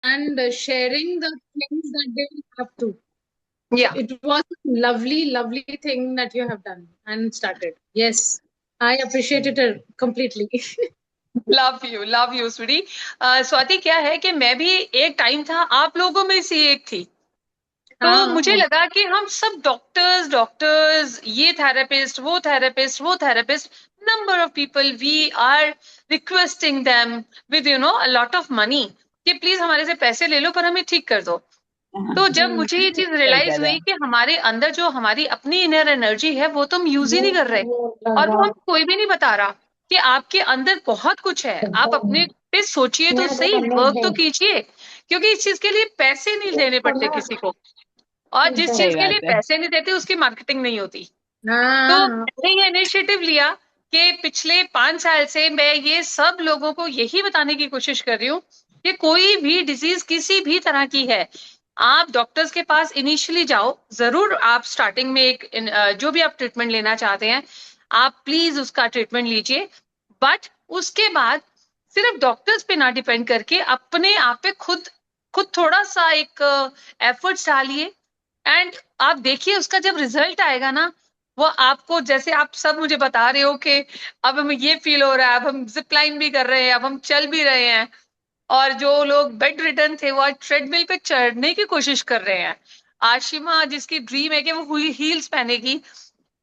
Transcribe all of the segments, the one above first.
and sharing the things that they will have to. So Yeah. it was a lovely, lovely thing that you have done and started. Yes, I appreciate it completely. Love you sweetie. Swati, क्या है कि मैं भी एक time था आप लोगों में से एक थी। तो हाँ, मुझे लगा कि हम सब डॉक्टर्स डॉक्टर्स, ये थेरेपिस्ट वो therapist, number of people we are requesting them with a lot of money कि प्लीज हमारे से पैसे ले लो पर हमें ठीक कर दो। तो जब मुझे ये चीज सही कह रियलाइज रहे हुई हैं। कि हमारे अंदर जो हमारी अपनी इनर एनर्जी है वो तो हम यूज ही नहीं कर रहे, और वो हम कोई भी नहीं बता रहा कि आपके अंदर बहुत कुछ है, आप अपने पे सोचिए तो सही, वर्क तो कीजिए, क्योंकि इस चीज के लिए पैसे नहीं देने पड़ते किसी को, और जिस सही चीज के लिए बात है। पैसे नहीं देते उसकी मार्केटिंग नहीं होती। तो हाँ, मैंने ये इनिशिएटिव लिया कि पिछले 5 साल से मैं ये सब लोगों को यही बताने की कोशिश कर रही हूँ कि कोई भी डिजीज किसी भी तरह की है, आप डॉक्टर्स के पास इनिशियली जाओ जरूर। आप स्टार्टिंग में जो भी आप ट्रीटमेंट लेना चाहते हैं आप प्लीज उसका ट्रीटमेंट लीजिए, बट उसके बाद सिर्फ डॉक्टर्स पे ना डिपेंड करके अपने आप पे खुद खुद थोड़ा सा एक एफर्ट्स डालिए, एंड आप देखिए उसका जब रिजल्ट आएगा ना, वो आपको, जैसे आप सब मुझे बता रहे हो कि अब हमें ये फील हो रहा है, अब हम जिप लाइन भी कर रहे हैं, अब हम चल भी रहे हैं, और जो लोग बेड रिटर्न थे वो आज ट्रेडमिल पे चढ़ने की कोशिश कर रहे हैं। आशिमा जिसकी ड्रीम है कि वो heels पहनेगी,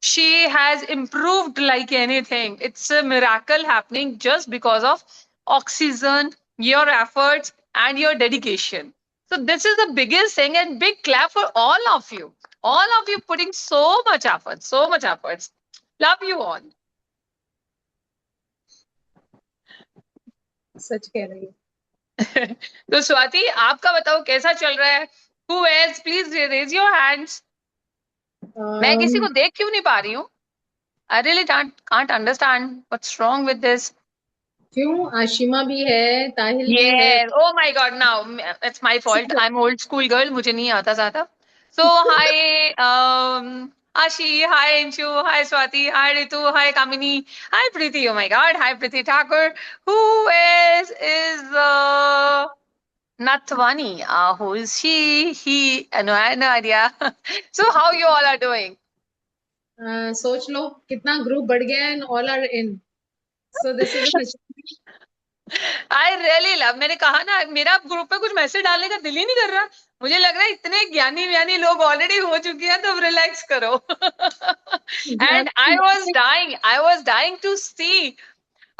she has improved like anything. It's a miracle happening just because of oxygen, your efforts, and your dedication. So this is the biggest thing, and big clap for all of you. All of you putting so much effort, so much efforts. Love you all. सच कह रही हूँ। तो स्वाति, आपका बताओ कैसा चल रहा है? Who else? Please raise your hands. मैं किसी को देख क्यों नहीं पा रही हूँ? I really can't understand what's wrong with this. क्यों? आशिमा भी है, ताहिल भी है। Yes. Oh my God. Now it's my fault. I'm old school girl. मुझे नहीं आता ज़्यादा. So hi, Ashi. Hi, Anshu. Hi, Swati. Hi, Ritu. Hi, Kamini. Hi, Preeti. Oh my God. Hi, Preeti Thakur. Who is Nathwani? Who is she? He? No, I have no idea. So how you all are doing? सोच लो कितना group बढ़ गया and all are in, so this is I really love, मैंने कहा ना मेरा group में कुछ मैसेज डालने का दिल ही नहीं कर रहा। मुझे लग रहा है इतने ज्ञानी व्यानी लोग ऑलरेडी हो चुके हैं, तो अब रिलैक्स करो। And I was dying to see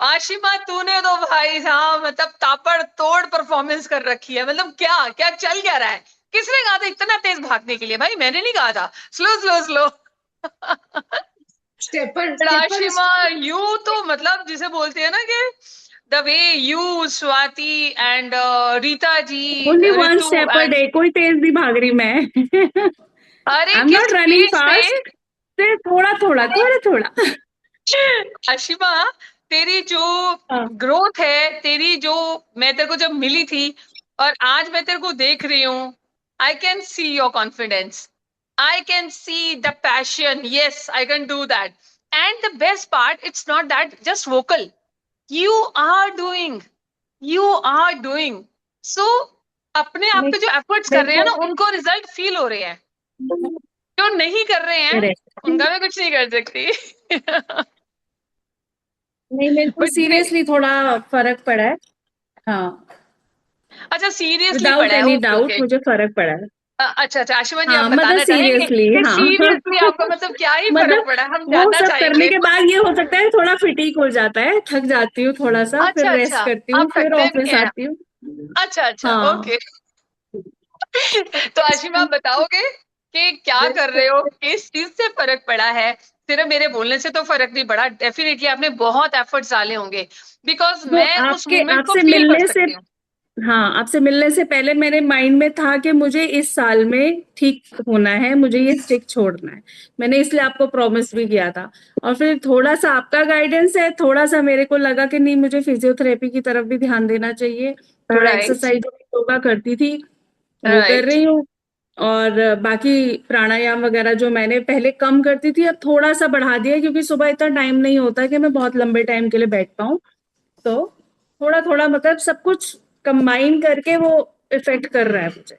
Ashima, तूने तो भाई हाँ मतलब तापड़ तोड़ परफॉर्मेंस कर रखी है। मतलब क्या क्या चल क्या रहा है? किसने कहा था इतना तेज भागने के लिए? भाई मैंने नहीं कहा था, slow slow slow. Stepper stepper. Ashima, you तो मतलब जिसे बोलते हैं ना कि the way you, Swati and Rita ji, only one Ritu step पर and डे, कोई तेज नहीं भाग रही मैं। अरे आई एम किस नॉट रनिंग स्पीड से। फास्ट, सिर्फ थोड़ा थोड़ा थोड़ा थोड़ा। आशिमा, तेरी जो हाँ। ग्रोथ है, तेरी जो, मैं तेरे को जब मिली थी और आज मैं तेरे को देख रही हूँ, I can see your confidence, I can see the passion, yes I can do that. And the best part, it's not that just vocal, you are doing, you are doing. So अपने आप पे जो efforts कर मेरे रहे हैं को ना उनको रिजल्ट फील हो रहे हैं, जो नहीं कर रहे हैं करेक्ट। उनका मैं कुछ नहीं कर सकती। नहीं, मेरे को बट सीरियसली थोड़ा फर्क पड़ा है। हाँ, अच्छा, सीरियसली विदाउट पढ़ा है, एनी ओके डाउट ओके। मुझे फर्क पड़ा है। अच्छा अच्छा, आशुमन जी आप हाँ, मतलब बताना चाहेंगे सीरियसली, कि हाँ। सीरियसली आपका मतलब क्या ही फर्क मतलब पड़ा है? हम वो जानना सब करने चाहेंगे। के बाद ये हो सकता है थोड़ा फिटिक हो जाता है, थक जाती हूँ थोड़ा सा, फिर अच्छा रेस्ट अच्छा, करती हूँ, आप फिर थकते भी ऑफिस हैं? आती हूँ। अच्छा अच्छा, हाँ। ओके। तो आशिमा आप बताओगे कि क्या कर रहे हो, किस चीज से फर्क पड़ा है? सिर्फ मेरे बोलने से तो फर्क नहीं पड़ा, डेफिनेटली आपने बहुत एफर्ट्स डाले होंगे, बिकॉज तो मैं उस आपके मोमेंट को आपसे फील कर मिलने से, सकती हूँ। हाँ, आपसे मिलने से पहले मेरे माइंड में था कि मुझे इस साल में ठीक होना है, मुझे ये स्टिक छोड़ना है। मैंने इसलिए आपको प्रॉमिस भी किया था। और फिर थोड़ा सा आपका गाइडेंस है, थोड़ा सा मेरे को लगा कि नहीं, मुझे फिजियोथेरेपी की तरफ भी ध्यान देना चाहिए। थोड़ा राइट एक्सरसाइज, योगा करती थी, वो कर राइट। रही हूँ। और बाकी प्राणायाम वगैरह जो मैंने पहले कम करती थी, अब थोड़ा सा बढ़ा दिया है, क्योंकि सुबह इतना टाइम नहीं होता कि मैं बहुत लंबे टाइम के लिए बैठ पाऊं। तो थोड़ा थोड़ा मतलब सब कुछ कंबाइन करके वो इफेक्ट कर रहा है मुझे।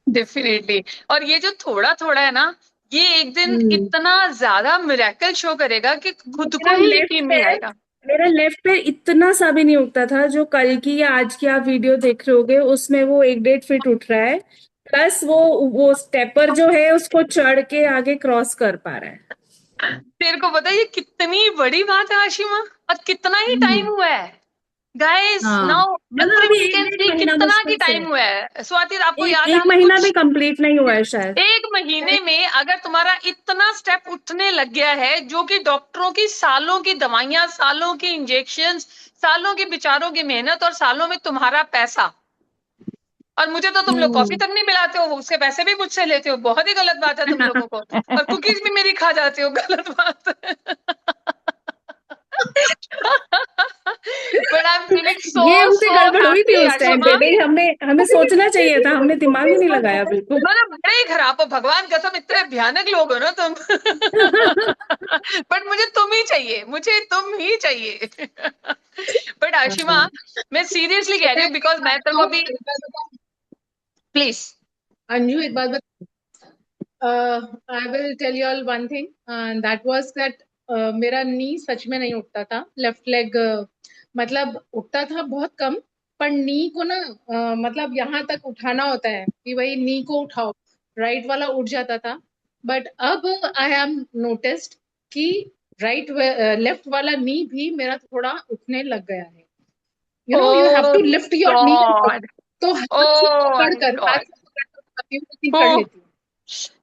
डेफिनेटली। और ये जो थोड़ा थोड़ा है ना, ये एक दिन हम्म। इतना ज्यादा मिरेकल शो करेगा कि खुद को मेरा ही लेफ्ट यकीन नहीं पैर आएगा। मेरा लेफ्ट पैर इतना सा भी नहीं उठता था, जो कल की या आज की आप वीडियो देख रहे होगे उसमें वो 1-1.5 फीट उठ रहा है। प्लस वो स्टेपर जो है उसको चढ़ के आगे क्रॉस कर पा रहा है। तेरे को पता है ये कितनी बड़ी बात है आशिमा, और कितना ही टाइम हम्म। हुआ है गाइस, हाँ, नाउ मतलब अभी एवरीवन एक कैन डेढ़ सी महीना कितना की मुश्किल से टाइम है। हुआ है। स्वाति आपको एक याद है एक हम महीना भी कुछ कंप्लीट नहीं हुआ है शायद। एक महीने में अगर तुम्हारा इतना स्टेप उठने लग गया है, जो कि डॉक्टरों की सालों की दवाइयां, सालों की इंजेक्शंस, सालों की बेचारों की मेहनत और सालों में तुम्हारा पैसा, और मुझे तो तुम लोग कॉफी हम्म। तक नहीं पिलाते हो, उसके पैसे भी मुझसे लेते हो, बहुत ही गलत बात है तुम लोगों को। और कुकीज भी मेरी खा जाते हो, गलत बात है। But I am feeling so ये हमसे सो गड़बड़ हुई थी हैप्पी उस टाइम पे आशिमा। भाई, हमने हमें सोचना चाहिए था, हमने दिमाग ही नहीं लगाया बिल्कुल। मतलब बड़े ही खराब हो, भगवान कसम, इतने भयानक लोग हो ना तुम। बट मुझे तुम ही चाहिए, मुझे तुम ही चाहिए। बट आशिमा, मैं सीरियसली कह रही पता है हूँ, एक बिकॉज बात मैं तेरे को बताऊं, अभी, एक बात बताऊं प्लीज। अंजू, एक बात बताऊं। I will tell you all one thing, that was that मेरा नी सच में नहीं उठता था, लेफ्ट लेग मतलब उठता था बहुत कम, पर नी को ना मतलब यहाँ तक उठाना होता है कि भाई नी को उठाओ, राइट वाला उठ जाता था। बट अब आई एम नोटिस्ड कि राइट लेफ्ट वाला नी भी मेरा थोड़ा उठने लग गया है। You know, you have oh to lift your knee. God, तो ओ माय हाथ गॉड, से पकड़ कर कर ओ लेती हूँ।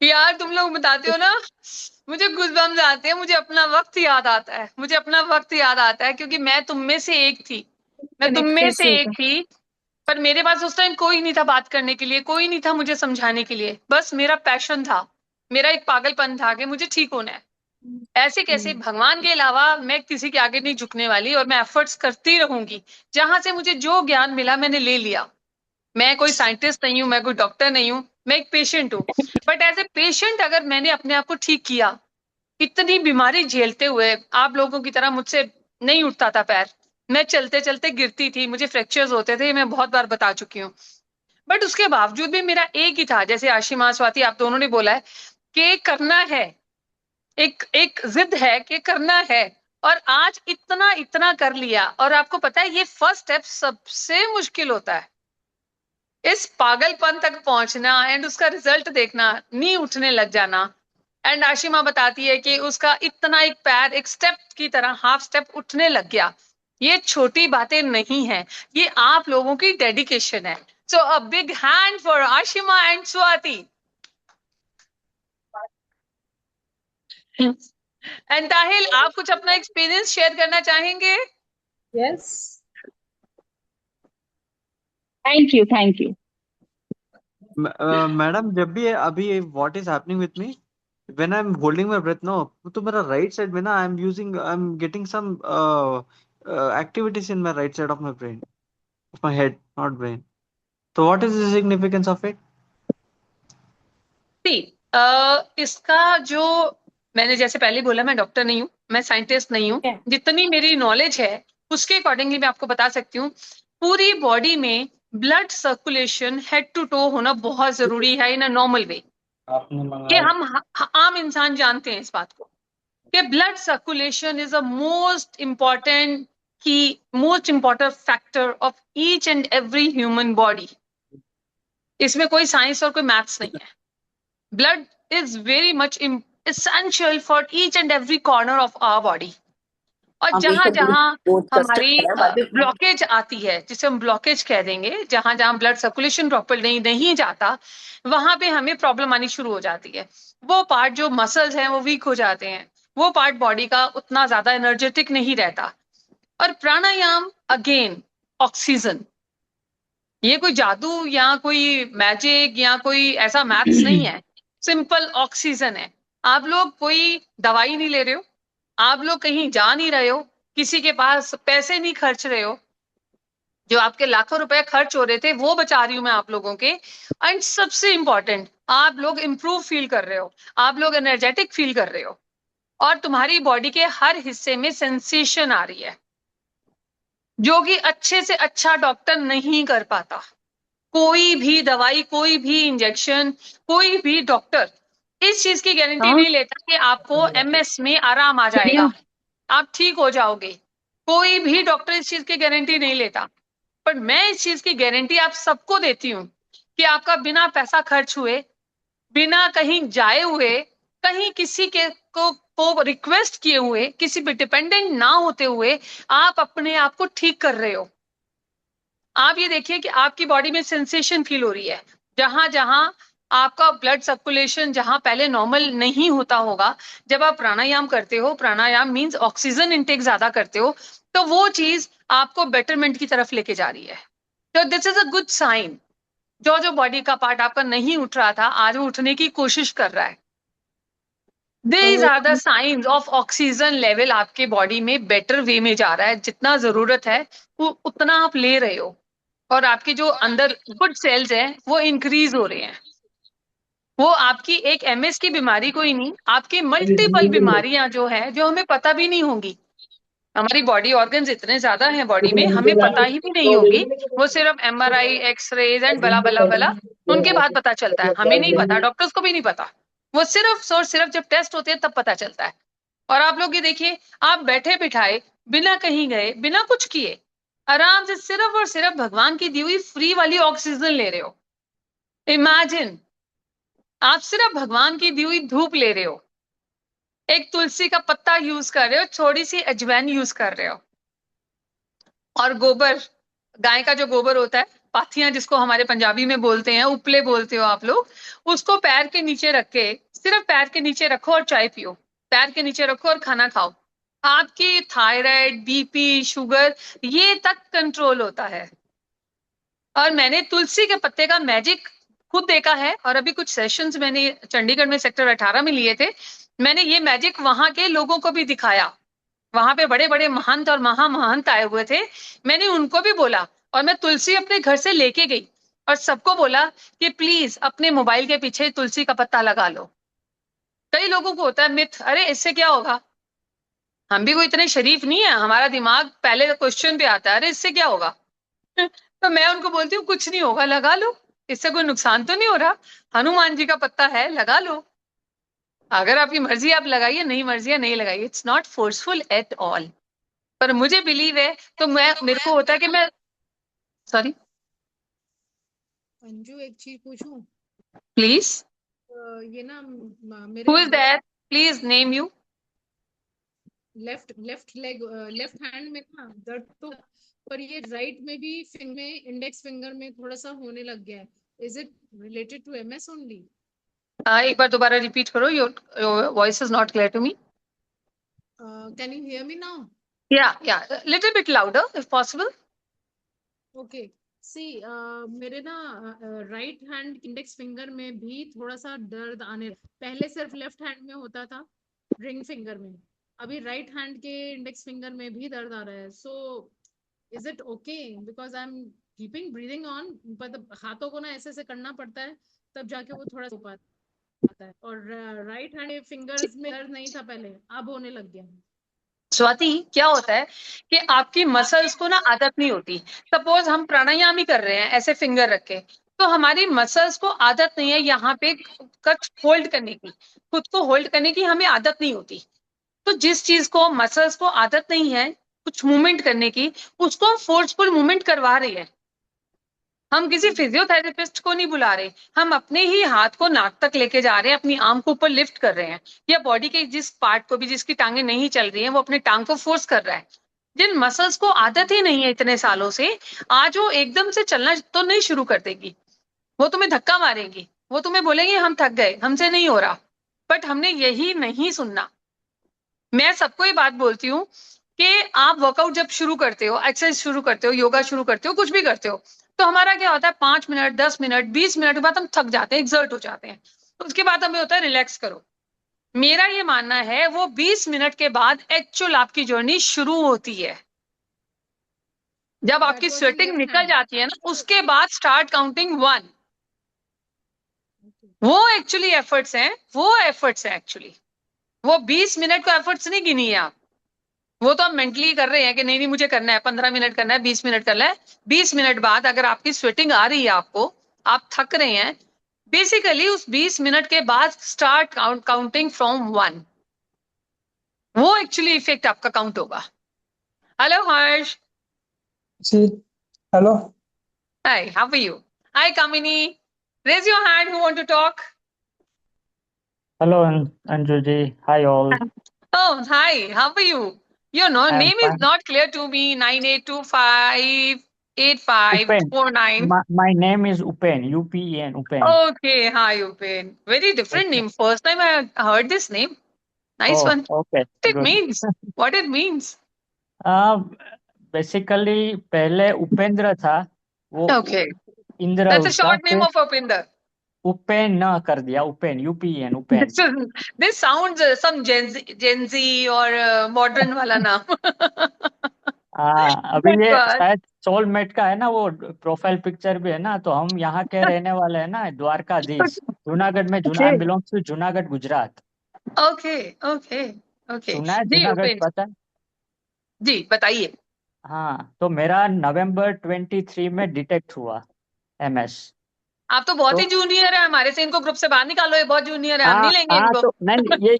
यार तुम लोग बताते हो ना, मुझे गूज़बम्स आते हैं, मुझे अपना वक्त याद आता है, मुझे अपना वक्त याद आता है, क्योंकि मैं तुम में से एक थी, मैं तुम में कनेक्टेड से से एक होगा। थी। पर मेरे पास उस टाइम कोई नहीं था बात करने के लिए, कोई नहीं था मुझे समझाने के लिए, बस मेरा पैशन था, मेरा एक पागलपन था कि मुझे ठीक होना है। ऐसे कैसे, हम्म। भगवान के अलावा मैं किसी के आगे नहीं झुकने वाली, और मैं एफर्ट्स करती रहूंगी। जहां से मुझे जो ज्ञान मिला मैंने ले लिया। मैं कोई साइंटिस्ट नहीं हूँ, मैं कोई डॉक्टर नहीं हूँ, मैं एक पेशेंट हूँ। बट एज ए पेशेंट अगर मैंने अपने आप को ठीक किया, इतनी बीमारी झेलते हुए, आप लोगों की तरह मुझसे नहीं उठता था पैर, मैं चलते चलते गिरती थी, मुझे फ्रैक्चर्स होते थे, मैं बहुत बार बता चुकी हूँ। बट उसके बावजूद भी मेरा एक ही था, जैसे आशिमा, स्वाति, आप दोनों ने बोला है कि करना है, एक एक जिद है कि करना है। और आज इतना इतना कर लिया, और आपको पता है ये फर्स्ट स्टेप सबसे मुश्किल होता है, इस पागलपन तक पहुंचना एंड उसका रिजल्ट देखना, नी उठने लग जाना। एंड आशिमा बताती है कि उसका इतना एक पैर एक स्टेप की तरह हाफ स्टेप उठने लग गया। ये छोटी बातें नहीं है, ये आप लोगों की डेडिकेशन है। So a big hand for Ashima and Swati. And Tahil, आप कुछ अपना एक्सपीरियंस शेयर करना चाहेंगे? Yes. Thank you, thank you. Madam, जब भी अभी what is happening with me when I am holding my breath no, तो मेरा राइट साइड में ना I am getting some activities in my right side of my brain, of my head, not brain. तो what is the significance of it? See, इसका जो, मैंने जैसे पहले बोला, मैं डॉक्टर नहीं हूँ, मैं साइंटिस्ट नहीं हूँ, जितनी मेरी नॉलेज है उसके अकॉर्डिंगली मैं आपको बता सकती हूँ। पूरी बॉडी में blood circulation head to toe होना बहुत जरूरी है इन अ नॉर्मल वे। कि हम आम इंसान जानते हैं इस बात को, कि blood circulation is a most important की most important factor of each and every human body. इसमें कोई साइंस और कोई मैथ्स नहीं है। Blood is very much essential for each and every corner of our body। और जहां जहां हमारी ब्लॉकेज आती है, जिसे हम ब्लॉकेज कह देंगे, जहां जहां ब्लड सर्कुलेशन प्रॉपर नहीं जाता, वहां पे हमें प्रॉब्लम आनी शुरू हो जाती है। वो पार्ट जो मसल्स हैं वो वीक हो जाते हैं, वो पार्ट बॉडी का उतना ज्यादा एनर्जेटिक नहीं रहता। और प्राणायाम अगेन ऑक्सीजन, ये कोई जादू या कोई मैजिक या कोई ऐसा मैथ्स नहीं है, सिंपल ऑक्सीजन है। आप लोग कोई दवाई नहीं ले रहे हो, आप लोग कहीं जा नहीं रहे हो, किसी के पास पैसे नहीं खर्च रहे हो, जो आपके लाखों रुपए खर्च हो रहे थे वो बचा रही हूं मैं आप लोगों के। एंड सबसे इंपॉर्टेंट, आप लोग इंप्रूव फील कर रहे हो, आप लोग एनर्जेटिक फील कर रहे हो, और तुम्हारी बॉडी के हर हिस्से में सेंसेशन आ रही है, जो कि अच्छे से अच्छा डॉक्टर नहीं कर पाता। कोई भी दवाई, कोई भी इंजेक्शन, कोई भी डॉक्टर इस चीज की गारंटी हाँ? नहीं लेता कि आपको एमएस में आराम आ जाएगा, आप ठीक हो जाओगे। कोई भी डॉक्टर इस चीज की गारंटी नहीं लेता, पर मैं इस चीज की गारंटी आप सबको देती हूँ कि आपका बिना पैसा खर्च हुए, बिना कहीं जाए हुए, कहीं किसी के को रिक्वेस्ट किए हुए, किसी पे डिपेंडेंट ना होते हुए आप अपने आप को ठीक कर रहे हो। आप ये देखिए कि आपकी बॉडी में सेंसेशन फील हो रही है, जहां जहां आपका ब्लड सर्कुलेशन जहां पहले नॉर्मल नहीं होता होगा, जब आप प्राणायाम करते हो, प्राणायाम मींस ऑक्सीजन इंटेक ज्यादा करते हो, तो वो चीज आपको बेटरमेंट की तरफ लेके जा रही है। तो this is a good sign. जो जो बॉडी का पार्ट आपका नहीं उठ रहा था, आज वो उठने की कोशिश कर रहा है। These are the signs of oxygen level आपके बॉडी में बेटर वे में जा रहा है, जितना जरूरत है वो उतना आप ले रहे हो, और आपके जो अंदर गुड सेल्स हैं वो इंक्रीज हो रहे हैं। वो आपकी एक एमएस की बीमारी कोई नहीं, आपकी मल्टीपल बीमारियां जो है, जो हमें पता भी नहीं होंगी। हमारी बॉडी ऑर्गन्स इतने ज्यादा हैं बॉडी में, हमें पता ही भी नहीं होगी। वो सिर्फ एमआरआई, एक्सरेज एंड बला बला बला, उनके बाद पता चलता है, हमें नहीं पता, डॉक्टर्स को भी नहीं पता। वो सिर्फ और सिर्फ जब टेस्ट होते हैं तब पता चलता है। और आप लोग ये देखिए, आप बैठे बिठाए, बिना कहीं गए, बिना कुछ किए, आराम से सिर्फ और सिर्फ भगवान की दी हुई फ्री वाली ऑक्सीजन ले रहे हो। इमेजिन, आप सिर्फ भगवान की दी हुई धूप ले रहे हो, एक तुलसी का पत्ता यूज कर रहे हो, थोड़ी सी अजवाइन यूज कर रहे हो, और गोबर, गाय का जो गोबर होता है, पाथियां जिसको हमारे पंजाबी में बोलते हैं, उपले बोलते हो आप लोग, उसको पैर के नीचे रख के, सिर्फ पैर के नीचे रखो और चाय पियो, पैर के नीचे रखो और खाना खाओ। आपकी थायराइड, बीपी, शुगर, ये तक कंट्रोल होता है। और मैंने तुलसी के पत्ते का मैजिक खुद देखा है, और अभी कुछ सेशंस मैंने चंडीगढ़ में सेक्टर 18 में लिए थे, मैंने ये मैजिक वहां के लोगों को भी दिखाया। वहां पे बड़े बड़े महंत और महामहंत आए हुए थे, मैंने उनको भी बोला, और मैं तुलसी अपने घर से लेके गई और सबको बोला कि प्लीज अपने मोबाइल के पीछे तुलसी का पत्ता लगा लो। कई लोगों को होता है मिथ, अरे इससे क्या होगा, हम भी कोई इतने शरीफ नहीं है, हमारा दिमाग पहले क्वेश्चन पे आता है, अरे इससे क्या होगा। तो मैं उनको बोलती हूँ कुछ नहीं होगा, लगा लो, इससे कोई नुकसान तो नहीं हो रहा, हनुमान जी का पत्ता है, लगा लो, अगर आपकी मर्जी आप लगाइए, नहीं मर्जी है नहीं लगाइए, it's not forceful at all. पर मुझे बिलीव है, तो मैं, मेरे को होता है कि मैं, सॉरी अंजू एक चीज पूछूं? प्लीज, ये ना हु इज मेरे that, please name you. Left leg, left hand में ना दर्द तो, पर ये राइट में भी फिंगर में, इंडेक्स फिंगर में थोड़ा सा होने लग गया है। Is it related to MS only? एक बार दोबारा रिपीट करो, your voice is not clear to me. Can you hear me now? या little bit louder if possible. Okay, see मेरे ना राइट हैंड इंडेक्स फिंगर में भी थोड़ा सा दर्द आने, पहले सिर्फ लेफ्ट हैंड में होता था, रिंग फिंगर में, अभी राइट हैंड के इंडेक्स फिंगर में भी दर्द आ रहा है। So is it okay? Because I am keeping breathing on, पर हाथों को ना ऐसे ऐसे करना पड़ता है, तब जाके वो थोड़ा सा हो पाता है। और राइट हैंड फिंगर्स में दर्द नहीं था पहले, अब होने लग गया। स्वाति, क्या होता है कि आपकी मसल्स को ना आदत नहीं होती। सपोज हम प्राणायाम ही कर रहे हैं ऐसे फिंगर रख के, तो हमारी मसल्स को आदत नहीं है यहाँ पे कट होल्ड करने की, खुद को होल्ड करने की हमें आदत नहीं होती। तो जिस चीज को मसल्स को आदत नहीं है कुछ मूवमेंट करने की, उसको हम फोर्सफुल मूवमेंट करवा रहे हैं। हम किसी फिजियोथेरेपिस्ट को नहीं बुला रहे, हम अपने ही हाथ को नाक तक लेके जा रहे हैं, अपनी आर्म को ऊपर लिफ्ट कर रहे हैं, या बॉडी के जिस पार्ट को भी, जिसकी टांगे नहीं चल रही हैं, वो अपने टांग को फोर्स कर रहा है। जिन मसल्स को आदत ही नहीं है इतने सालों से, आज वो एकदम से चलना तो नहीं शुरू कर देगी, वो तुम्हें धक्का मारेंगी, वो तुम्हें बोलेंगे हम थक गए, हमसे नहीं हो रहा। बट हमने यही नहीं सुनना। मैं सबको ये बात बोलती हूँ कि आप वर्कआउट जब शुरू करते हो, एक्सरसाइज शुरू करते हो, योगा शुरू करते हो, कुछ भी करते हो, तो हमारा क्या होता है, 5 मिनट, 10 मिनट, 20 मिनट के बाद हम थक जाते हैं, एक्सर्ट हो जाते हैं, तो उसके बाद हमें होता है रिलैक्स करो। मेरा ये मानना है वो 20 मिनट के बाद एक्चुअल आपकी जर्नी शुरू होती है। जब आपकी स्वेटिंग निकल जाती है ना, उसके बाद स्टार्ट काउंटिंग 1। वो एक्चुअली एफर्ट्स हैं, वो एफर्ट्स हैं एक्चुअली, वो 20 मिनट को एफर्ट्स नहीं गिनी है आप। वो तो हम मेंटली कर रहे हैं कि नहीं नहीं मुझे करना है, 15 मिनट करना है, 20 मिनट करना है। 20 मिनट बाद अगर आपकी स्वेटिंग आ रही है, आपको आप थक रहे हैं, बेसिकली उस 20 मिनट के बाद स्टार्ट काउंटिंग फ्रॉम 1, वो एक्चुअली इफेक्ट आपका काउंट होगा। Hello Harsh. See, hello. Hi, how are you? Hi Kamini, raise your hand who want to talk. Hello, Anju ji. Hi, all. Oh, hi, how are you? Your I'm name is fine. not clear to me. 98258549. Upen. My name is Upen. UPEN. Upen. Okay, hi Upen. Very different Okay. name. First time I heard this name. Nice Oh, one. okay. What it Good. means? What it means? Uh, Basically, पहले उपेंद्र था, वो Okay, Indra that's a उसका, short name फिर of Upinder. Upen न कर दिया, Upen, UPEN, Upen. This sounds some Gen Z or modern वाला नाम. हाँ, अभी But ये शायद सोलमेट का है ना, वो प्रोफाइल पिक्चर भी है ना, तो हम यहाँ के रहने वाले हैं ना, द्वारकाधीश, जूनागढ़ में. I okay, belongs to Junagadh, Gujarat. okay, okay, okay. सुना है जी जूनागढ़, उपेन पता है? जी, बताइए। हाँ, तो मेरा नवंबर 23 में डिटेक्ट हुआ MS. आप तो बहुत तो ही जूनियर है हमारे से, इनको ग्रुप से बाहर निकालो, ये बहुत जूनियर है, हम हाँ नहीं लेंगे हाँ, इनको। तो नहीं, ये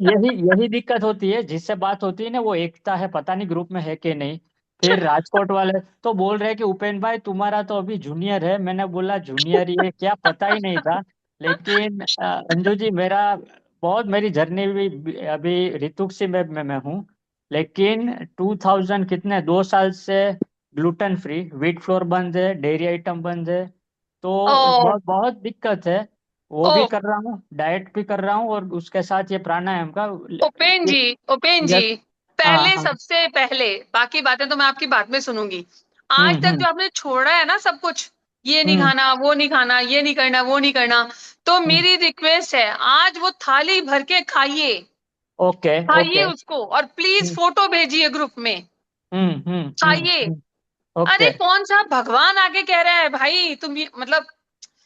यही दिक्कत होती है, जिससे बात होती है ना, वो एकता है, पता नहीं ग्रुप में है कि नहीं. फिर राजकोट वाले तो बोल रहे हैं कि उपेन भाई तुम्हारा तो अभी जूनियर है. मैंने बोला जूनियर ये क्या, पता ही नहीं था. लेकिन अंजू जी, मेरी जर्नी भी अभी ऋतुक से मैं हूँ. लेकिन 2000 कितने 2 साल से ग्लूटेन फ्री, व्हीट फ्लोर बंद है, डेयरी आइटम बंद है. तो ओ बहुत बहुत दिक्कत है. वो ओ भी कर रहा हूँ, डाइट भी कर रहा हूँ, और उसके साथ ये प्राणायाम का. उपेन ये- जी, उपेन जी, यस. हाँ पहले हाँ. सबसे पहले, बाकी बातें तो मैं आपकी बात में सुनूंगी। आज तक हम्म. जो आपने छोड़ा है ना सब कुछ, ये नहीं हम्म. खाना, वो नहीं खाना, ये नहीं करना, वो नहीं करना, तो हम्म. मेरी रिक्वेस्ट है आज वो थाली भर के खाइए, ओके. खाइए ओके. उसको, और प्लीज हम्म. फोटो भेजिए ग्रुप में। खाइए। हम्म. अरे ओके. कौन सा भगवान आके कह रहा है भाई, तुम ये मतलब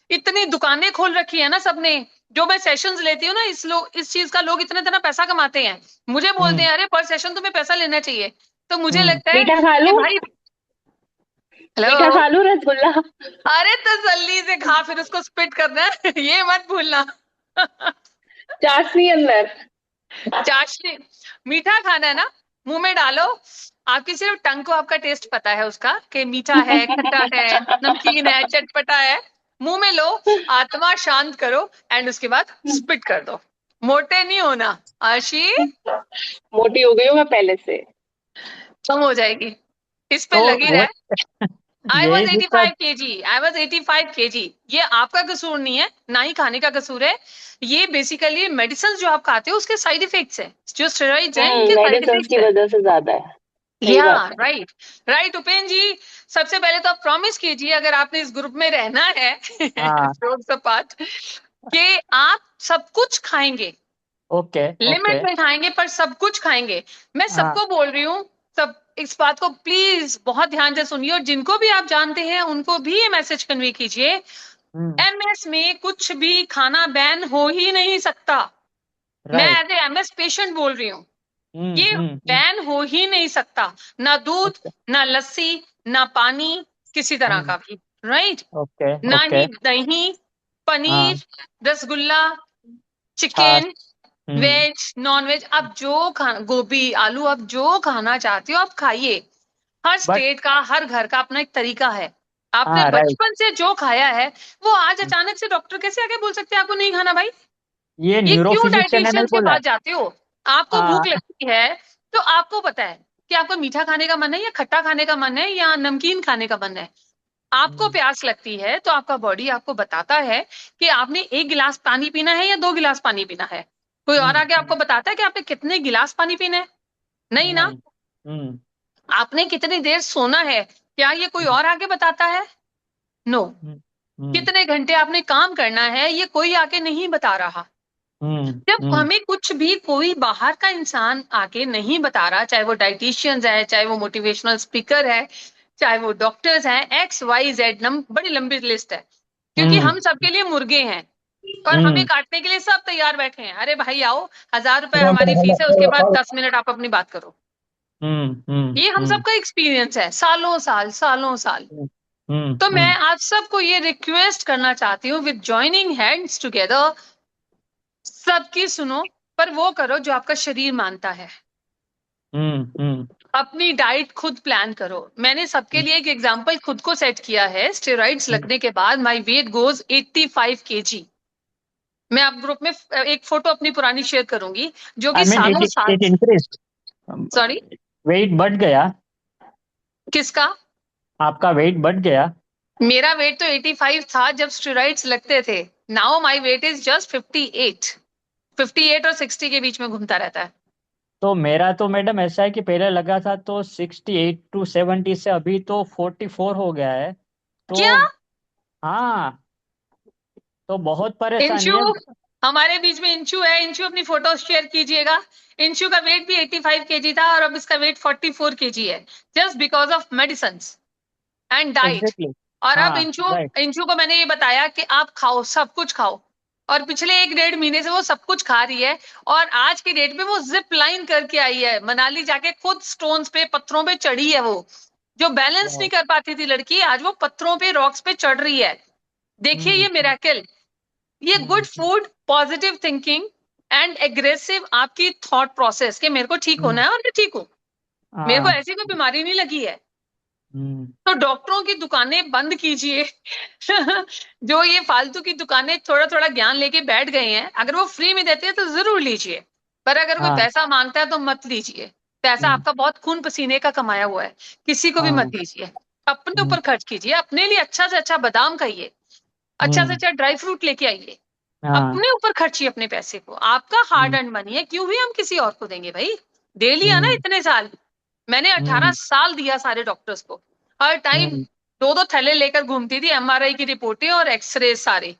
इतनी दुकानें खोल रखी है ना सबने। जो मैं सेशंस लेती हूँ ना, इस चीज का लोग इतना इतना पैसा कमाते हैं, मुझे बोलते हम्म. हैं अरे पर सेशन तुम्हें पैसा लेना चाहिए। तो मुझे हम्म. लगता है मीठा खा कि लूं? भाई, मीठा हेलो, खा लूं रसगुल्ला? अरे तसल्ली से खा, फिर उसको स्पिट करना है, ये मत भूलना। चाशनी अंदर? चाशनी, मीठा खाना है ना, मुंह में डालो। आपकी सिर्फ टंग को आपका टेस्ट पता है उसका, कि मीठा है, खट्टा है, नमकीन है, चटपटा है। मुंह में लो, आत्मा शांत करो, एंड उसके बाद स्पिट कर दो। मोटे नहीं होना आशी, मोटी हो गई हूँ मैं पहले से। कम हो जाएगी, इस पे तो लगी वो रहे। आई यही वॉज 85 दिक्कत. kg, I was 85 kg। ये आपका कसूर नहीं है, ना ही खाने का कसूर है। ये बेसिकली मेडिसिन जो आप खाते हो उसके साइड इफेक्ट्स है, जो स्टेरॉइड्स हैं इनके साइड मेडिसिन इफेक्ट्स की है। वजह से ज्यादा है। सही या बात है। राइट, राइट उपेन जी। सबसे पहले तो आप प्रॉमिस कीजिए, अगर आपने इस ग्रुप में रहना है हाँ. पार्ट, कि आप सब कुछ खाएंगे, ओके. ओके. लिमिट में खाएंगे, पर सब कुछ खाएंगे। मैं हाँ. सबको बोल रही हूँ, सब इस बात को प्लीज बहुत ध्यान से सुनिए, और जिनको भी आप जानते हैं उनको भी ये मैसेज कन्वे कीजिए। हम्म. MS में कुछ भी खाना बैन हो ही नहीं सकता। मैं right. As a MS patient बोल रही हूँ, हम्म. ये हम्म. बैन हो ही नहीं सकता। ना दूध, ओके. ना लस्सी, ना पानी, किसी तरह हम्म. का भी, राइट। ओके. ना ओके. ही दही, हाँ. पनीर, रसगुल्ला, छाछ. चिकन, हम्म. वेज, नॉन वेज, आप जो खाना, गोभी, आलू, आप जो खाना चाहते हो आप खाइए। Her but. स्टेट का, हर घर का अपना एक तरीका है। आपने हाँ. राइट. बचपन से जो खाया है, वो आज अचानक से डॉक्टर कैसे आके बोल सकते हैं आपको नहीं खाना भाई? ये ये न्यूरो क्यों फिजिशियन ने नहीं डाइटिशियंस के बोला. पास जाते हो? आपको भूख हाँ. लगती है, तो आपको पता है कि आपको मीठा खाने का मन है, या खट्टा खाने का मन है, या नमकीन खाने का मन है। आपको हम्म. प्यास लगती है, तो आपका बॉडी आपको बताता है कि आपने 1 गिलास पानी पीना है या 2 गिलास पानी पीना है। कोई और आके आपको बताता है कि आपने कितने गिलास पानी पीना है? नहीं ना। नहीं. हम्म. आपने कितनी देर सोना है, क्या ये कोई और आके बताता है? नो। हम्म. हम्म. कितने घंटे आपने काम करना है, ये कोई आके नहीं बता रहा। जब हम्म. हमें कुछ भी कोई बाहर का इंसान आके नहीं बता रहा, चाहे वो डाइटिशियंस है, चाहे वो मोटिवेशनल स्पीकर है, चाहे वो डॉक्टर्स हैं, XYZ, बड़ी लंबी लिस्ट है, क्योंकि हम्म. हम सबके लिए मुर्गे हैं, और हमें हम्म. काटने के लिए सब तैयार बैठे हैं। अरे भाई आओ, 1000 रुपए हमारी फीस है, उसके बाद 10 मिनट आप अपनी बात करो। ये हम सबका एक्सपीरियंस है, सालों साल सालों साल। तो मैं आप सबको ये रिक्वेस्ट करना चाहती हूँ, विद जॉइनिंग हैंड्स टुगेदर, सबकी सुनो, पर वो करो जो आपका शरीर मानता है। अपनी डाइट खुद प्लान करो। मैंने सबके लिए एक एग्जांपल खुद को सेट किया है। स्टेरॉइड्स लगने के बाद माय वेट गोज 85 केजी। मैं आप ग्रुप में एक फोटो अपनी पुरानी शेयर करूंगी, जो कि सालों साल। इट इंक्रीज्ड, सॉरी, वेट बढ़ गया? किसका? आपका वेट बढ़ गया? मेरा वेट तो 85 था जब स्टेरॉइड्स लगते थे। Now my weight is just 58 और 60 के बीच में घूमता रहता है। तो मेरा तो मैडम ऐसा है कि पहले लगा था तो 68 to 70 से अभी तो 44 हो गया है। तो क्या? हाँ, तो बहुत परेशानी इंशु, है। हमारे बीच में इंशु है। इंशु अपनी फोटो शेयर कीजिएगा। इंशु का वेट भी 85 केजी था और अब इसका वेट 44 केजी है, just because of medicine and diet. Exactly. और अब हाँ, राइट। इंशु को मैंने ये बताया कि आप खाओ, सब कुछ खाओ, और पिछले 1-1.5 महीने से वो सब कुछ खा रही है। और आज की डेट में वो जिप लाइन करके आई है, मनाली जाके खुद स्टोन्स पे, पत्थरों पे चढ़ी है। वो जो बैलेंस नहीं कर पाती थी लड़की, आज वो पत्थरों पे, रॉक्स पे चढ़ रही है। देखिए ये मिरेकल। ये good food, positive thinking and aggressive आपकी थॉट प्रोसेस कि मेरे को ठीक होना है और मैं ठीक हूँ, मेरे को ऐसी कोई बीमारी नहीं लगी है। तो डॉक्टरों की दुकानें बंद कीजिए। जो ये फालतू की दुकानें थोड़ा थोड़ा ज्ञान लेके बैठ गए हैं, अगर वो फ्री में देते हैं तो जरूर लीजिए, पर अगर कोई पैसा मांगता है तो मत लीजिए। पैसा आपका बहुत खून पसीने का कमाया हुआ है, किसी को भी मत दीजिए। अपने ऊपर खर्च कीजिए, अपने लिए अच्छा से अच्छा बादाम खाइए, अच्छा से अच्छा ड्राई फ्रूट लेके आइए, अपने ऊपर खर्चिए अपने पैसे को। आपका हार्ड अर्न मनी है, क्यों भी हम किसी और को देंगे भाई? दे लिया ना इतने साल। मैंने 18 साल दिया सारे डॉक्टर्स को, हर टाइम 2-2 थैले लेकर घूमती थी, एमआरआई की रिपोर्टें और एक्सरे सारे,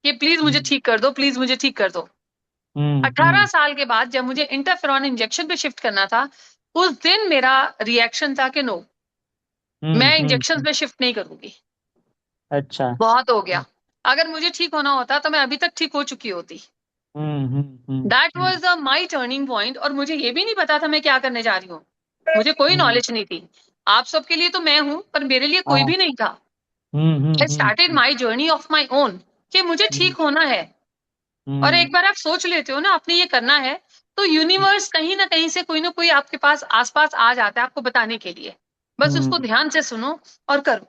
कि प्लीज मुझे ठीक कर दो, प्लीज मुझे ठीक कर दो। 18 साल के बाद जब मुझे इंटरफेरॉन इंजेक्शन पे शिफ्ट करना था, उस दिन मेरा रिएक्शन था कि नो, मैं इंजेक्शन पे शिफ्ट नहीं करूंगी। अच्छा। बहुत हो गया। अगर मुझे ठीक होना होता तो मैं अभी तक ठीक हो चुकी होती। That was my turning point. और मुझे ये भी नहीं पता था मैं क्या करने जा रही हूँ, मुझे कोई नॉलेज नहीं थी। आप सबके लिए तो मैं हूं, पर मेरे लिए कोई भी नहीं था। I started my journey of my own, कि मुझे ठीक होना है। और एक बार आप सोच लेते हो ना आपने ये करना है, तो यूनिवर्स कहीं ना कहीं से कोई ना कोई आपके पास आसपास आ जाता है आपको बताने के लिए। बस उसको ध्यान से सुनो और करो।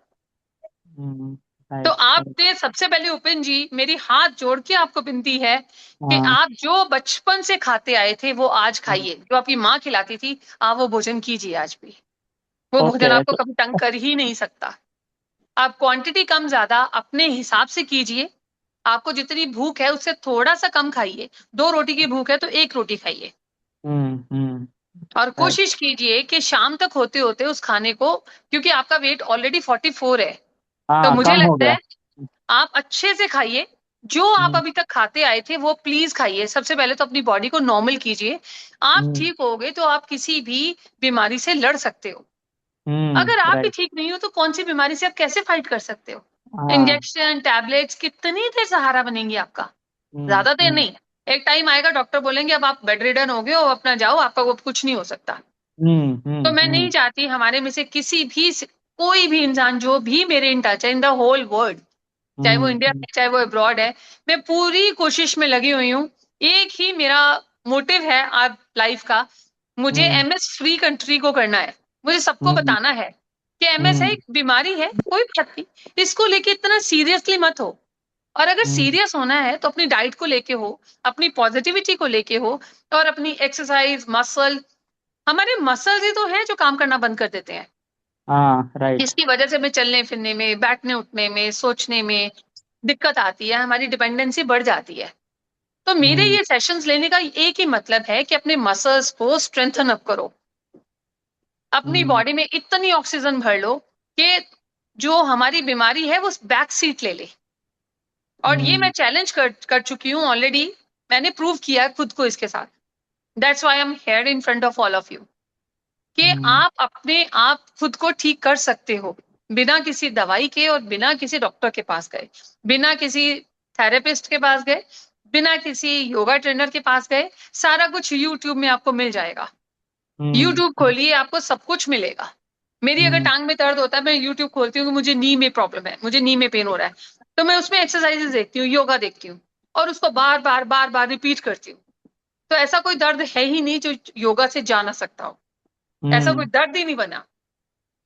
तो आपने सबसे पहले उपेन जी, मेरी हाथ जोड़ के आपको विनती है कि आप जो बचपन से खाते आए थे वो आज खाइए। जो आपकी माँ खिलाती थी, आप वो भोजन कीजिए आज भी। वो भोजन आपको कभी तंग कर ही नहीं सकता। आप क्वांटिटी कम ज्यादा अपने हिसाब से कीजिए। आपको जितनी भूख है उससे थोड़ा सा कम खाइए। 2 रोटी की भूख है तो 1 रोटी खाइए। और कोशिश कीजिए कि शाम तक होते होते उस खाने को, क्योंकि आपका वेट ऑलरेडी 44 है, तो मुझे कम हो लगता गया। है आप अच्छे से खाइए। जो आप अभी तक खाते आए थे वो प्लीज खाइए। सबसे पहले तो अपनी बॉडी को नॉर्मल कीजिए। आप ठीक हो गए तो आप किसी भी बीमारी से लड़ सकते हो। अगर आप ही ठीक नहीं हो तो कौन सी बीमारी से आप कैसे फाइट कर सकते हो? इंजेक्शन, टैबलेट्स, कितनी देर सहारा बनेंगी आपका? ज्यादा देर नहीं। एक टाइम आएगा डॉक्टर बोलेंगे अब आप बेड रिडन हो गए हो, अपना जाओ, आपका वो कुछ नहीं हो सकता। तो मैं नहीं चाहती हमारे में से किसी भी, कोई भी इंसान जो भी मेरे इन टच है इन द होल वर्ल्ड, चाहे वो इंडिया है चाहे वो अब्रॉड है, मैं पूरी कोशिश में लगी हुई हूँ। एक ही मेरा मोटिव है आप लाइफ का, मुझे एमएस फ्री कंट्री को करना है। मुझे सबको बताना है कि एमएस है, एक बीमारी है, कोई बात नहीं, इसको लेके इतना सीरियसली मत हो। और अगर सीरियस होना है तो अपनी डाइट को लेके हो, अपनी पॉजिटिविटी को लेके हो, और अपनी एक्सरसाइज, मसल, हमारे मसल्स ही तो हैं जो काम करना बंद कर देते हैं। राइट। इसकी वजह से हमें चलने फिरने में, बैठने उठने में, सोचने में दिक्कत आती है, हमारी डिपेंडेंसी बढ़ जाती है। तो मेरे ये सेशंस लेने का एक ही मतलब है कि अपने मसल्स को स्ट्रेंथन अप करो, अपनी बॉडी में इतनी ऑक्सीजन भर लो कि जो हमारी बीमारी है वो बैक सीट ले ले। और ये मैं चैलेंज कर चुकी हूँ ऑलरेडी, मैंने प्रूव किया खुद को इसके साथ। That's why I am here in front of all of you, कि आप अपने आप खुद को ठीक कर सकते हो बिना किसी दवाई के, और बिना किसी डॉक्टर के पास गए, बिना किसी थेरेपिस्ट के पास गए, बिना किसी योगा ट्रेनर के पास गए। सारा कुछ यूट्यूब में आपको मिल जाएगा। यूट्यूब खोलिए, आपको सब कुछ मिलेगा। मेरी अगर टांग में दर्द होता है, मैं यूट्यूब खोलती हूँ कि मुझे नी में प्रॉब्लम है, मुझे नी में पेन हो रहा है, तो मैं उसमें एक्सरसाइजेस देखती हूँ, योगा देखती हूँ, और उसको बार बार बार बार रिपीट करती हूँ। तो ऐसा कोई दर्द है ही नहीं जो योगा से जा ना सकता हो। ऐसा कोई दर्द ही नहीं बना।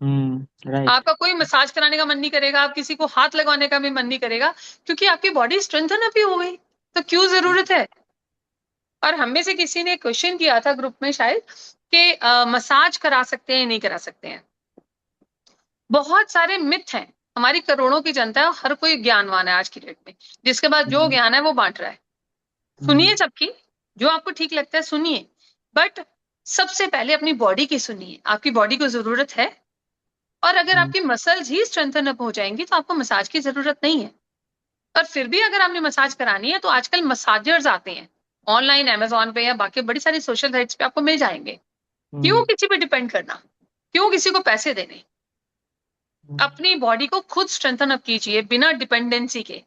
राइट। आपका कोई मसाज कराने का मन नहीं करेगा, आप किसी को हाथ लगाने का भी मन नहीं करेगा, क्योंकि आपकी बॉडी स्ट्रेंथन अप ही हो गई। तो क्यों जरूरत है? और हम में से किसी ने क्वेश्चन किया था ग्रुप में शायद कि मसाज करा सकते हैं नहीं करा सकते हैं। बहुत सारे मिथ हैं। हमारी करोड़ों की जनता है, हर कोई ज्ञानवान है आज की डेट में, जिसके पास जो ज्ञान है वो बांट रहा है। सुनिए सबकी, जो आपको ठीक लगता है सुनिए, बट सबसे पहले अपनी बॉडी की सुनिए। आपकी बॉडी को जरूरत है, और अगर आपकी मसल्स ही स्ट्रेंथन अप हो जाएंगी तो आपको मसाज की जरूरत नहीं है। और फिर भी अगर आपने मसाज करानी है तो आजकल मसाजर्स आते हैं ऑनलाइन, अमेजोन पे या बाकी बड़ी सारी सोशल साइट्स पे आपको मिल जाएंगे। क्यों किसी पे डिपेंड करना, क्यों किसी को पैसे देने? अपनी बॉडी को खुद स्ट्रेंथन अप कीजिए बिना डिपेंडेंसी के।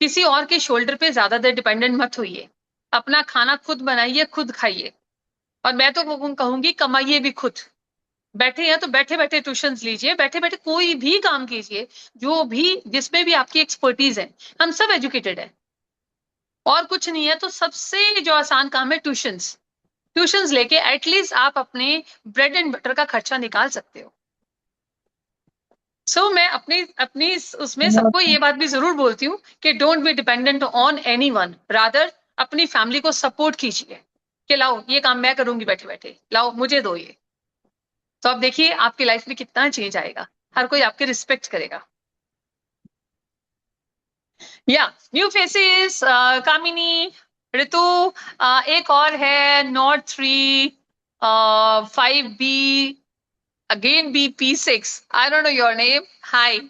किसी और के शोल्डर पे ज्यादा देर डिपेंडेंट मत होइए। अपना खाना खुद बनाइए, खुद खाइए, और मैं तो कहूंगी कमाइए भी खुद। बैठे हैं तो बैठे बैठे ट्यूशंस लीजिए, बैठे बैठे कोई भी काम कीजिए, जो भी जिसमें भी आपकी एक्सपर्टीज है। हम सब एजुकेटेड है और कुछ नहीं है, तो सबसे जो आसान काम है ट्यूशंस लेके एटलीस्ट आप अपने ब्रेड एंड बटर का खर्चा निकाल सकते हो। सो मैं अपनी अपनी उसमें सबको ये बात भी जरूर बोलती हूँ कि don't be dependent on anyone, rather अपनी फैमिली को सपोर्ट कीजिए कि लाओ ये काम मैं करूंगी बैठे बैठे, लाओ मुझे दो ये। तो आप देखिए आपकी लाइफ में कितना चेंज आएगा, हर कोई आपके रिस्पेक्ट करेगा। या न्यू फेसेस, कामिनी, ऋतु, एक और है not 3 5B again BP6, I don't know your name. Hi.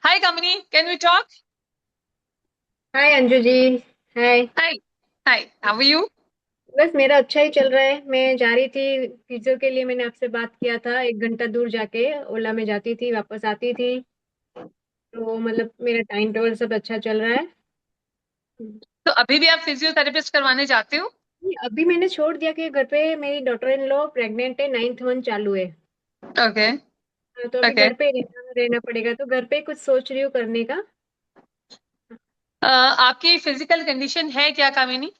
Hi Kamini, can we talk? Hi Anju ji. Hi. Hi, how are you? बस मेरा अच्छा ही चल रहा है। मैं जा रही थी फिजियो के लिए, मैंने आपसे बात किया था, 1 घंटा दूर जाके ओला में जाती थी, वापस आती थी। तो मतलब मेरा टाइम टेबल सब अच्छा चल रहा है। तो अभी भी आप फिजियोथेरेपिस्ट करवाने जाते हो? अभी मैंने छोड़ दिया कि घर पे मेरी डॉटर इन लॉ प्रेग्नेंट है, 9th मंथ चालू है। Okay, तो अभी okay. घर पे रहना पड़ेगा, तो घर पे कुछ सोच रही हूँ करने का। आपकी फिजिकल कंडीशन है क्या कामिनी?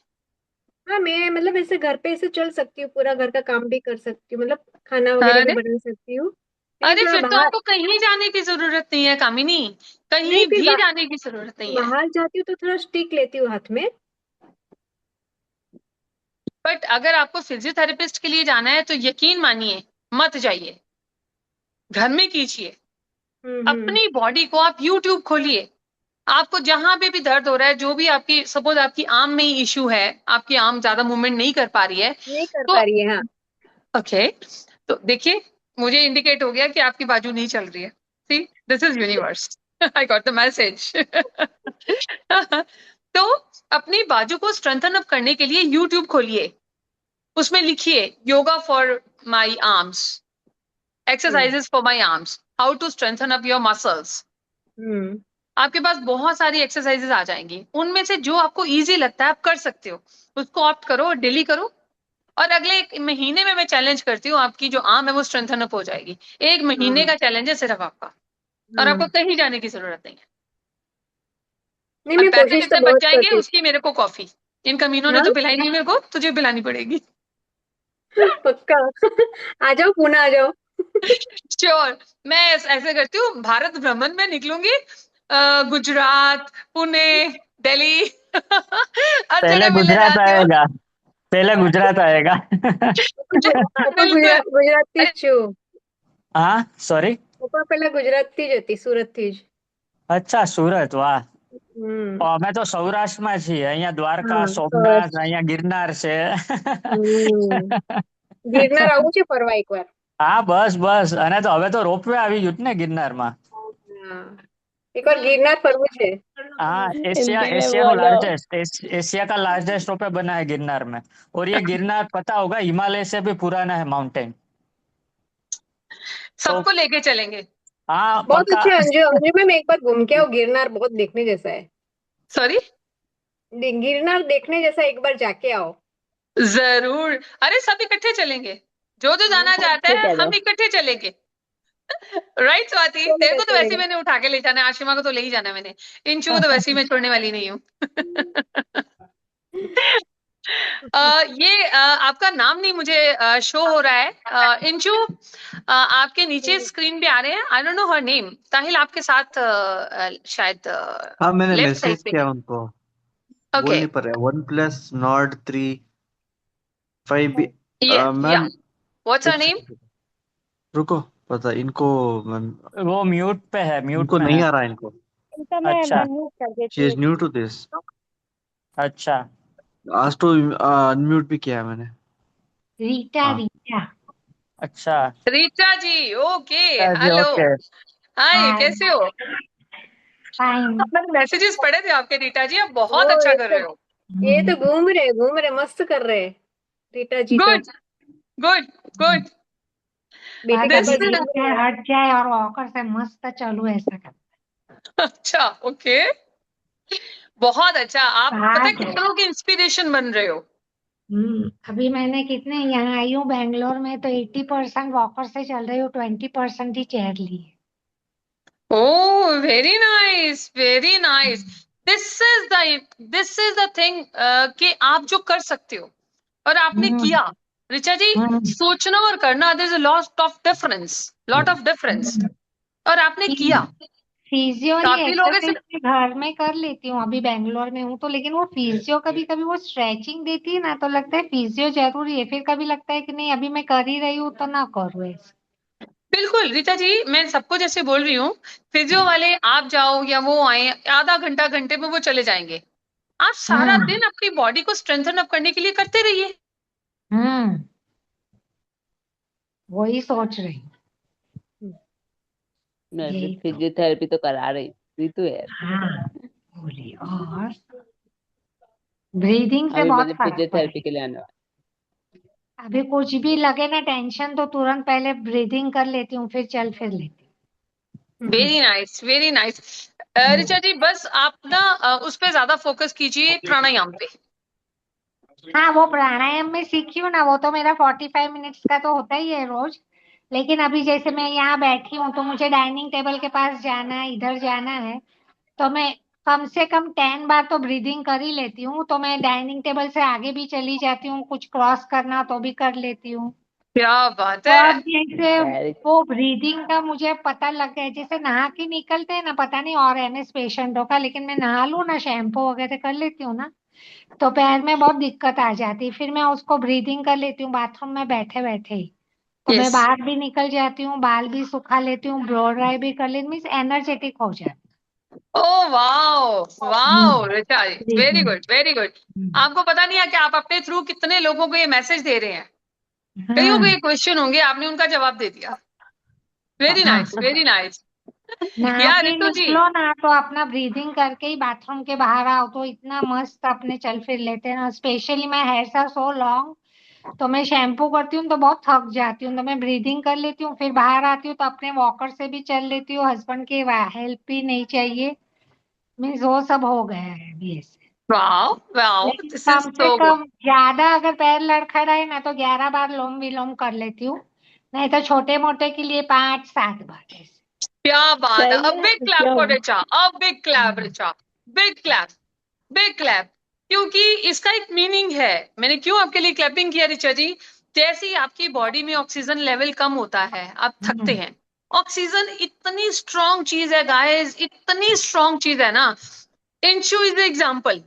हाँ, मैं मतलब ऐसे घर पे ऐसे चल सकती हूँ, पूरा घर का काम भी कर सकती हूँ, मतलब खाना वगैरह भी अरे बना सकती हूँ। लेकिन अरे थोड़ा फिर तो बाहर, आपको कहीं जाने की जरूरत नहीं है कामिनी, नहीं कहीं फिर भी जाने की जरूरत नहीं है। बाहर जाती हूँ तो थोड़ा स्टिक लेती हूँ हाथ में। बट अगर आपको फिजियोथेरेपिस्ट के लिए जाना है तो यकीन मानिए मत जाइए, घर में कीजिए। हम्म। अपनी बॉडी को आप यूट्यूब खोलिए, आपको जहां पे भी दर्द हो रहा है, जो भी आपकी सपोज आपकी आर्म में ही इश्यू है, आपकी आर्म ज्यादा मूवमेंट नहीं कर पा रही है, नहीं कर तो पा रही है, हाँ। ओके, तो देखिए मुझे इंडिकेट हो गया कि आपकी बाजू नहीं चल रही है। See, this is universe, I got the message. तो अपनी बाजू को स्ट्रेंथन अप करने के लिए यूट्यूब खोलिए, उसमें लिखिए yoga for my arms, exercises for my arms, how to strengthen up your muscles. Hmm. आपके पास बहुत सारी एक्सरसाइजेस आ जाएंगी, उनमें से जो आपको इजी लगता है आप कर सकते हो, उसको ऑप्ट करो और डेली करो। और अगले 1 महीने में मैं चैलेंज करती हूँ आपकी जो आर्म है वो स्ट्रेंथन अप हो जाएगी। 1 महीने हाँ का चैलेंज है सिर्फ आपका, और हाँ। आपको कहीं जाने की जरूरत नहीं है। नहीं, अब मैं पैसे कोशिश तो कितने बच बहुत जाएंगे करती हूँ। उसकी मेरे को कॉफी, इन कमीनों ने हाँ तो पिलाई नहीं मेरे को, तुझे पिलानी पड़ेगी। पक्का। आ जाओ, पुणे आ जाओ। श्योर, मैं ऐसे करती हूँ, भारत भ्रमण में निकलूंगी, गुजरात, पुणे, दिल्ली, हर पहले जगह मिलने गुजरात जाती हूँ। आएगा, पहले गुजरात आएगा। પપ્પા बिल्कुल। ગુજરાતથી જ છું। हाँ सॉरी। પપ્પા પહેલા ગુજરાતથી જ હતી, સુરતથી જ। अच्छा सूरत, वाह। હમ। અમે તો સૌરાષ્ટ્રમાં છીએ, અહીંયા દ્વારકા, હા સોમનાથ, સરસ। અહીંયા ગિરનાર છે। હમ। ગિરનાર આવું છે ફરવા એકવાર। હા બસ બસ, અને તો હવે તો રોપવે આવી ગયું છે ને ગિરનારમાં। હા, એકવાર ગિરનાર ફરવું છે। हाँ, एशिया हिंदी में एशिया को बोलो। लार्जेस्ट, एशिया का लार्जेस्ट रोपवे बना है गिरनार में। और ये गिरनार पता होगा हिमालय से भी पुराना है माउंटेन। तो सबको लेके चलेंगे। हाँ बहुत पक्का। अच्छा है अंजू। अंजू में मैं एक बार घूम के आओ, गिरनार बहुत देखने जैसा है। सॉरी, गिरनार देखने जैसा, एक बार जाके आओ। जरूर। अरे सब इकट्ठे चलेंगे, जो जो जाना चाहता ठीक है है हम तो इकट्ठे चलेंगे। राइट स्वाति, तेरे चलेगा को तो वैसे ही चलेगा। मैंने उठा के ले जाना है, आशिमा को तो ले ही जाना है मैंने, इंशु को तो वैसे ही मैं छोड़ने वाली नहीं हूँ। ये आपका नाम नहीं मुझे शो हो रहा है इंशु, आपके नीचे स्क्रीन पे आ रहे हैं, I don't know her name. Tahil आपके साथ शायद हाँ मैंने लेफ्ट साइड मैसेज पे किया है। उनको, बोल ओके, नहीं पा रहे। 1+NOD 3 5 या मैम। व्हाट्स हर एक नेम? सेकंड रुको, पता इनको मैम, वो म्यूट पे है, म्यूट इनको में नहीं है। आ रहा इनको। इनका मैं अच्छा अनम्यूट कर शी देती इज हूँ। New to this. अच्छा। आज तो अनम्यूट भी किया है मैंने। रीटा हाँ रीटा। अच्छा रीटा जी, ओके, जी, हेलो, ओके। हाय, हाय। कैसे हो? फाइन। मैंने मैसेजेस पढ़े थे आपके रीटा जी, आप बहुत ओ अच्छा कर रहे हो। ये तो घूम रहे मस्त कर रहे हैं रीटा जी तो। Good good good. बेटे के दिस, पास घूम रहे हैं। हट जाए और वॉकर से मस्त चलू ऐसा कर। अच्छा, ओके, बहुत अच्छा। आप पता है आज कितनों की इंस्पिरेशन बन रहे हो। अभी मैंने कितने यहाँ आई हूँ बेंगलोर में तो 80% वॉकर से चल रही हूँ, 20% ही चेयर ली है। Oh very nice, very nice. This is the thing कि आप जो कर सकते हो और आपने हम्म किया। ऋचा जी, हम्म सोचना और करना, there is a lot of difference, और आपने किया। फिजियो ये काफी लोग ऐसे, एक्सरसाइज मैं घर में कर लेती हूँ, अभी बेंगलोर में हूँ तो, लेकिन वो फिजियो कभी कभी वो स्ट्रेचिंग देती है ना तो लगता है फिजियो जरूरी है, फिर कभी लगता है कि नहीं अभी मैं कर ही रही हूँ तो ना करूँ ऐसे। बिल्कुल रीता जी, मैं सबको जैसे बोल रही हूँ, फिजियो वाले आप जाओ या वो आए, आधा घंटा घंटे में वो चले जाएंगे। आप सारा हम्म दिन अपनी बॉडी को स्ट्रेंथन अप करने के लिए करते रहिए। हम्म वही सोच रही हूँ। मैं भी यही तो। फिजियोथेरेपी तो करा रही हूँ, रितु है। हाँ बोलिए। और ब्रीदिंग से अभी बहुत मैंने फर्क फिजियोथेरेपी पड़ेगा। के लिए आने वाला। अभी कुछ भी लगे ना टेंशन तो तुरंत पहले ब्रीदिंग कर लेती हूँ, फिर चल फिर लेती वेरी नाइस, वेरी नाइस। हूँ। ऋचा जी, बस आप ना उस पे ज्यादा फोकस कीजिए, प्राणायाम पे। हाँ वो प्राणायाम में सीखी हूँ ना, वो तो मेरा 45 मिनट्स का तो होता ही है रोज। लेकिन अभी जैसे मैं यहाँ बैठी हूँ तो मुझे डाइनिंग टेबल के पास जाना है, इधर जाना है, तो मैं कम से कम 10 बार तो ब्रीदिंग कर ही लेती हूँ, तो मैं डाइनिंग टेबल से आगे भी चली जाती हूँ, कुछ क्रॉस करना तो भी कर लेती हूँ। क्या बात तो है। अब जैसे वेरी वो ब्रीदिंग का मुझे पता लग गया है, जैसे नहा के निकलते हैं ना, पता नहीं और एमएस पेशेंटों का, लेकिन मैं नहा लूँ ना, शैम्पू वगैरह कर लेती हूँ ना, तो पैर में बहुत दिक्कत आ जाती है, फिर मैं उसको ब्रीदिंग कर लेती हूँ बाथरूम में बैठे बैठे ही। तो मैं यस, बाहर भी निकल जाती हूँ, बाल भी सुखा लेती हूँ, ब्लो ड्राई भी कर लेती हूँ, मीन्स एनर्जेटिक हो जाती ओ वाओ हूँ। Wow Richa ji, very breathing. Good very good. आपको पता नहीं है कि आप अपने थ्रू कितने लोगों को ये मैसेज दे रहे हैं। कईयों को हाँ ये क्वेश्चन होंगे, आपने उनका जवाब दे दिया। वेरी नाइस, हाँ वेरी नाइस। नहा या के ऋतु जी, निकलो ना तो अपना ब्रीदिंग करके ही बाथरूम के बाहर आओ तो इतना मस्त अपने चल फिर लेते हैं ना। स्पेशली मैं हेयर्स आर सो लॉन्ग, तो मैं शैम्पू करती हूँ तो बहुत थक जाती हूँ, तो मैं ब्रीदिंग कर लेती हूँ, फिर बाहर आती हूँ तो अपने वॉकर से भी चल लेती हूँ, हस्बैंड की हेल्प भी नहीं चाहिए, मीन्स वो सब हो गया है अभी ऐसे। वाओ वाओ, लेकिन दिस इज कम से सो गुड। कम ज्यादा अगर पैर लड़खड़ाए ना तो 11 बार लोम विलोम कर लेती हूँ, नहीं तो छोटे मोटे के लिए 5-7 बार ऐसे। क्या बात है, सही अ है, बिग क्लैप क्या फॉर हुआ? ऋचा, अ big clap Richa, big clap, big clap. क्योंकि इसका एक मीनिंग है। मैंने क्यों आपके लिए क्लैपिंग किया ऋचा जी, जैसे ही आपकी बॉडी में ऑक्सीजन लेवल कम होता है, आप थकते हैं। ऑक्सीजन इतनी स्ट्रॉन्ग चीज है गाइस, इतनी स्ट्रॉन्ग चीज है ना। इंशु इज एग्जाम्पल,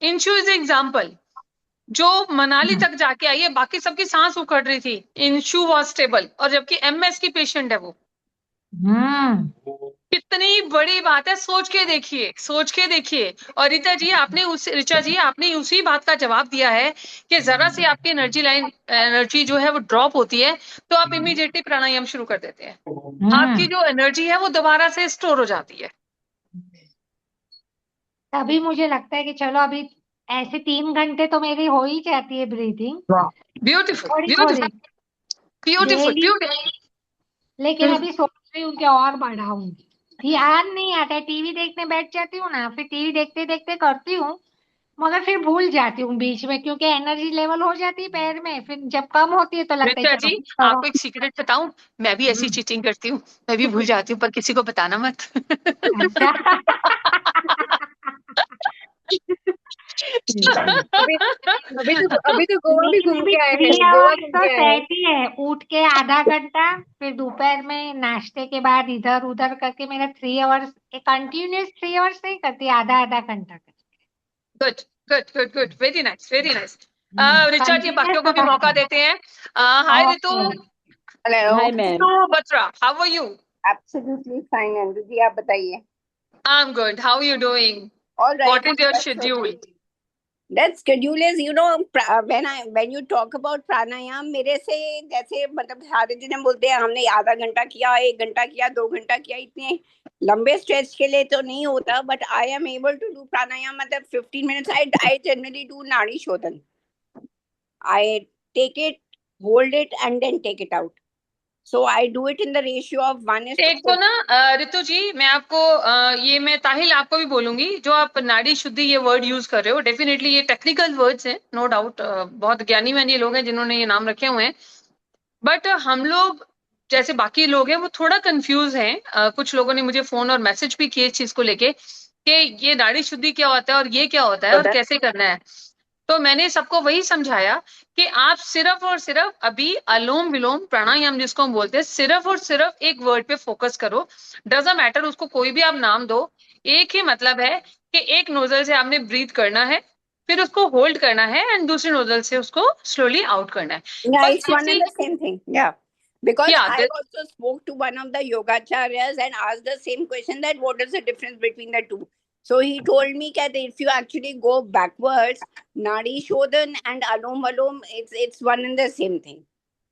इंशु इज एग्जाम्पल। जो मनाली तक जाके आई है, बाकी सबकी सांस उखड़ रही थी, इंशु वॉज स्टेबल, और जबकि एमएस की पेशेंट है वो। हम्म कितनी बड़ी बात है, सोच के देखिए, सोच के देखिए। और ऋचा जी आपने उसी बात का जवाब दिया है कि जरा सी आपकी एनर्जी जो है वो ड्रॉप होती है, तो आप इमीडिएटली प्राणायाम शुरू कर देते हैं। आपकी जो एनर्जी है वो दोबारा से स्टोर हो जाती है। तभी मुझे लगता है कि चलो अभी ऐसे 3 घंटे तो मेरी हो ही जाती है ब्रीदिंग, ब्यूटीफुल थोड़ी ब्यूटीफुल थोड़ी ब्यूटीफुल डेली। ब्यूटीफुल। लेकिन अभी सोच रही हूँ कि और बढ़ाऊंगी, ध्यान नहीं आता है, टीवी देखने बैठ जाती हूँ ना, फिर टीवी देखते देखते करती हूँ, मगर फिर भूल जाती हूँ बीच में, क्योंकि एनर्जी लेवल हो जाती है पैर में, फिर जब कम होती है तो लगता है ऋचा चलो जी, कुछ करो। आपको एक सीक्रेट बताऊं, मैं भी ऐसी चीटिंग करती हूँ, मैं भी भूल जाती हूँ, पर किसी को बताना मत। अच्छा। अभी तो गोवा भी लेकिन घूम अभी के आए 3 हैं, गोवा आवर्स घूम तो के आए हैं। सेट ही है। उठ के आधा घंटा, फिर दोपहर में नाश्ते के बाद इधर उधर करके मेरा 3 आवर्स, कंटिन्यूस 3 आवर्स नहीं करती, आधा आधा घंटा करती। Good good good good, very nice very nice. Richa ji, continues बाकियों को भी तो मौका करती देते हैं। हाय रितु, हूँ। Hello. Hi, ma'am. Ritu Batra, how are you? Absolutely fine Anju ji, आप बताइए। I am good, how are you doing? All what right, is your that's schedule? Okay. That schedule is, when you talk about pranayama, मेरे से जैसे मतलब सारे दिन बोलते हैं हमने आधा घंटा किया, 1 घंटा किया, 2 घंटा किया, इतने लंबे स्ट्रेच के लिए तो नहीं होता, but I am able to do pranayama. मतलब 15 minutes I generally do nadi shodhan. I take it, hold it and then take it out. So I do it in the ratio of 1:4। एक तो ना रितु जी, मैं आपको ये मैं ताहिल आपको भी बोलूंगी, जो आप नाड़ी शुद्धि ये वर्ड यूज कर रहे हो, डेफिनेटली ये टेक्निकल वर्ड्स हैं, नो डाउट, बहुत ज्ञानी व्यानी लोग हैं जिन्होंने ये नाम रखे हुए हैं, बट हम लोग जैसे बाकी लोग हैं वो थोड़ा कंफ्यूज हैं। कुछ लोगों ने मुझे फोन और मैसेज भी किए इस चीज को लेके कि ये नाड़ी शुद्धि क्या होता है और ये क्या होता है और कैसे करना है। तो मैंने सबको वही समझाया कि आप सिर्फ और सिर्फ अभी अनुलोम विलोम प्राणायाम जिसको हम बोलते हैं, सिर्फ और सिर्फ एक वर्ड पे फोकस करो। डजंट मैटर उसको कोई भी आप नाम दो, एक ही मतलब है कि एक नोजल से आपने ब्रीथ करना है, फिर उसको होल्ड करना है एंड दूसरे नोजल से उसको स्लोली आउट करना है। Yeah, बस it's one ऐसी and the same thing. Yeah. Because या I also spoke to one of the yogacharyas and asked the same question, that what is the difference between the two. So he told me that if you actually go backwards, Nadi Shodhan and Alom Valom, it's one and the same thing.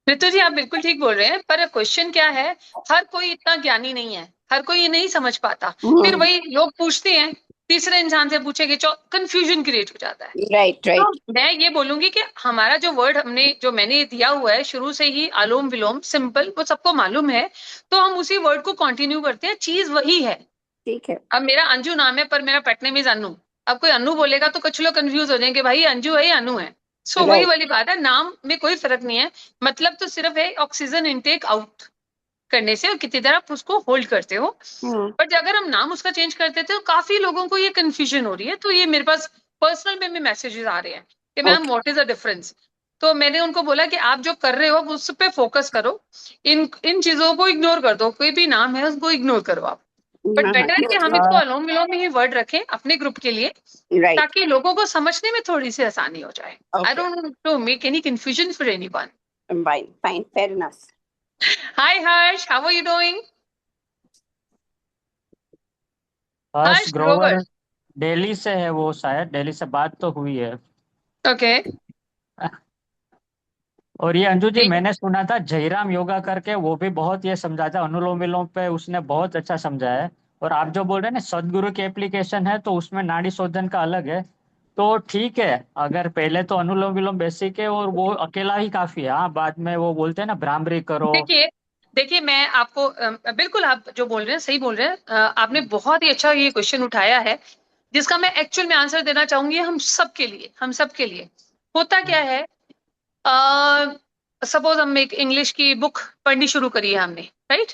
ऋतु जी, आप बिल्कुल ठीक बोल रहे हैं, पर question क्या है, हर कोई इतना ज्ञानी नहीं है, हर कोई ये नहीं समझ पाता, फिर वही लोग पूछते हैं, तीसरे इंसान से पूछेंगे, कंफ्यूजन क्रिएट हो जाता है। Right, right. तो मैं ये बोलूंगी कि हमारा जो वर्ड जो मैंने दिया हुआ है शुरू से ही, अनुलोम विलोम, सिंपल, वो सबको मालूम है, तो हम उसी वर्ड को कंटिन्यू करते हैं, चीज वही है। ठीक है। अब मेरा अंजू नाम है, पर मेरा पेट नेम इज अनु। अब कोई अनु बोलेगा तो कुछ लोग कंफ्यूज हो जाएंगे, भाई अंजू है या अनु है। सो वही वाली बात है, नाम में कोई फर्क नहीं है, मतलब तो सिर्फ है ऑक्सीजन इनटेक आउट करने से और कितनी देर आप उसको होल्ड करते हो। बट अगर हम नाम उसका चेंज करते थे तो काफी लोगों को ये कंफ्यूजन हो रही है, तो ये मेरे पास पर्सनल में भी मैसेजेस आ रहे हैं कि ma'am what is the difference. तो मैंने उनको बोला कि आप जो कर रहे हो उस पर फोकस करो, इन चीजों को इग्नोर कर दो, कोई भी नाम है उसको इग्नोर करो आप। बट बेटर है कि हम इसको अनुलोम विलोम में ही वर्ड रखें अपने ग्रुप के लिए, ताकि लोगों को समझने में थोड़ी सी आसानी हो जाए। I don't want to make any confusion for anyone. Fine, fair enough. Hi Harsh, how are you doing? Harsh Grover Delhi से है, वो शायद दिल्ली से बात तो हुई है। ओके। और ये अंजू जी, मैंने सुना था जयराम योगा करके, वो भी बहुत ये समझाता, अनुलोम विलोम पे उसने बहुत अच्छा समझाया है। और आप जो बोल रहे हैं ना सदगुरु की एप्लीकेशन है, तो उसमें नाड़ी शोधन का अलग है, तो ठीक है। अगर पहले तो अनुलोम विलोम बेसिक है और वो अकेला ही काफी है। हाँ, बाद में वो बोलते हैं ना भ्रामरी करो। देखिए मैं आपको बिल्कुल आप जो बोल रहे हैं सही बोल रहे हैं। आपने बहुत ही अच्छा ये क्वेश्चन उठाया है, जिसका मैं एक्चुअल में आंसर देना चाहूंगी हम सबके लिए। होता क्या है, सपोज हम एक इंग्लिश की बुक पढ़नी शुरू करी है हमने, राइट?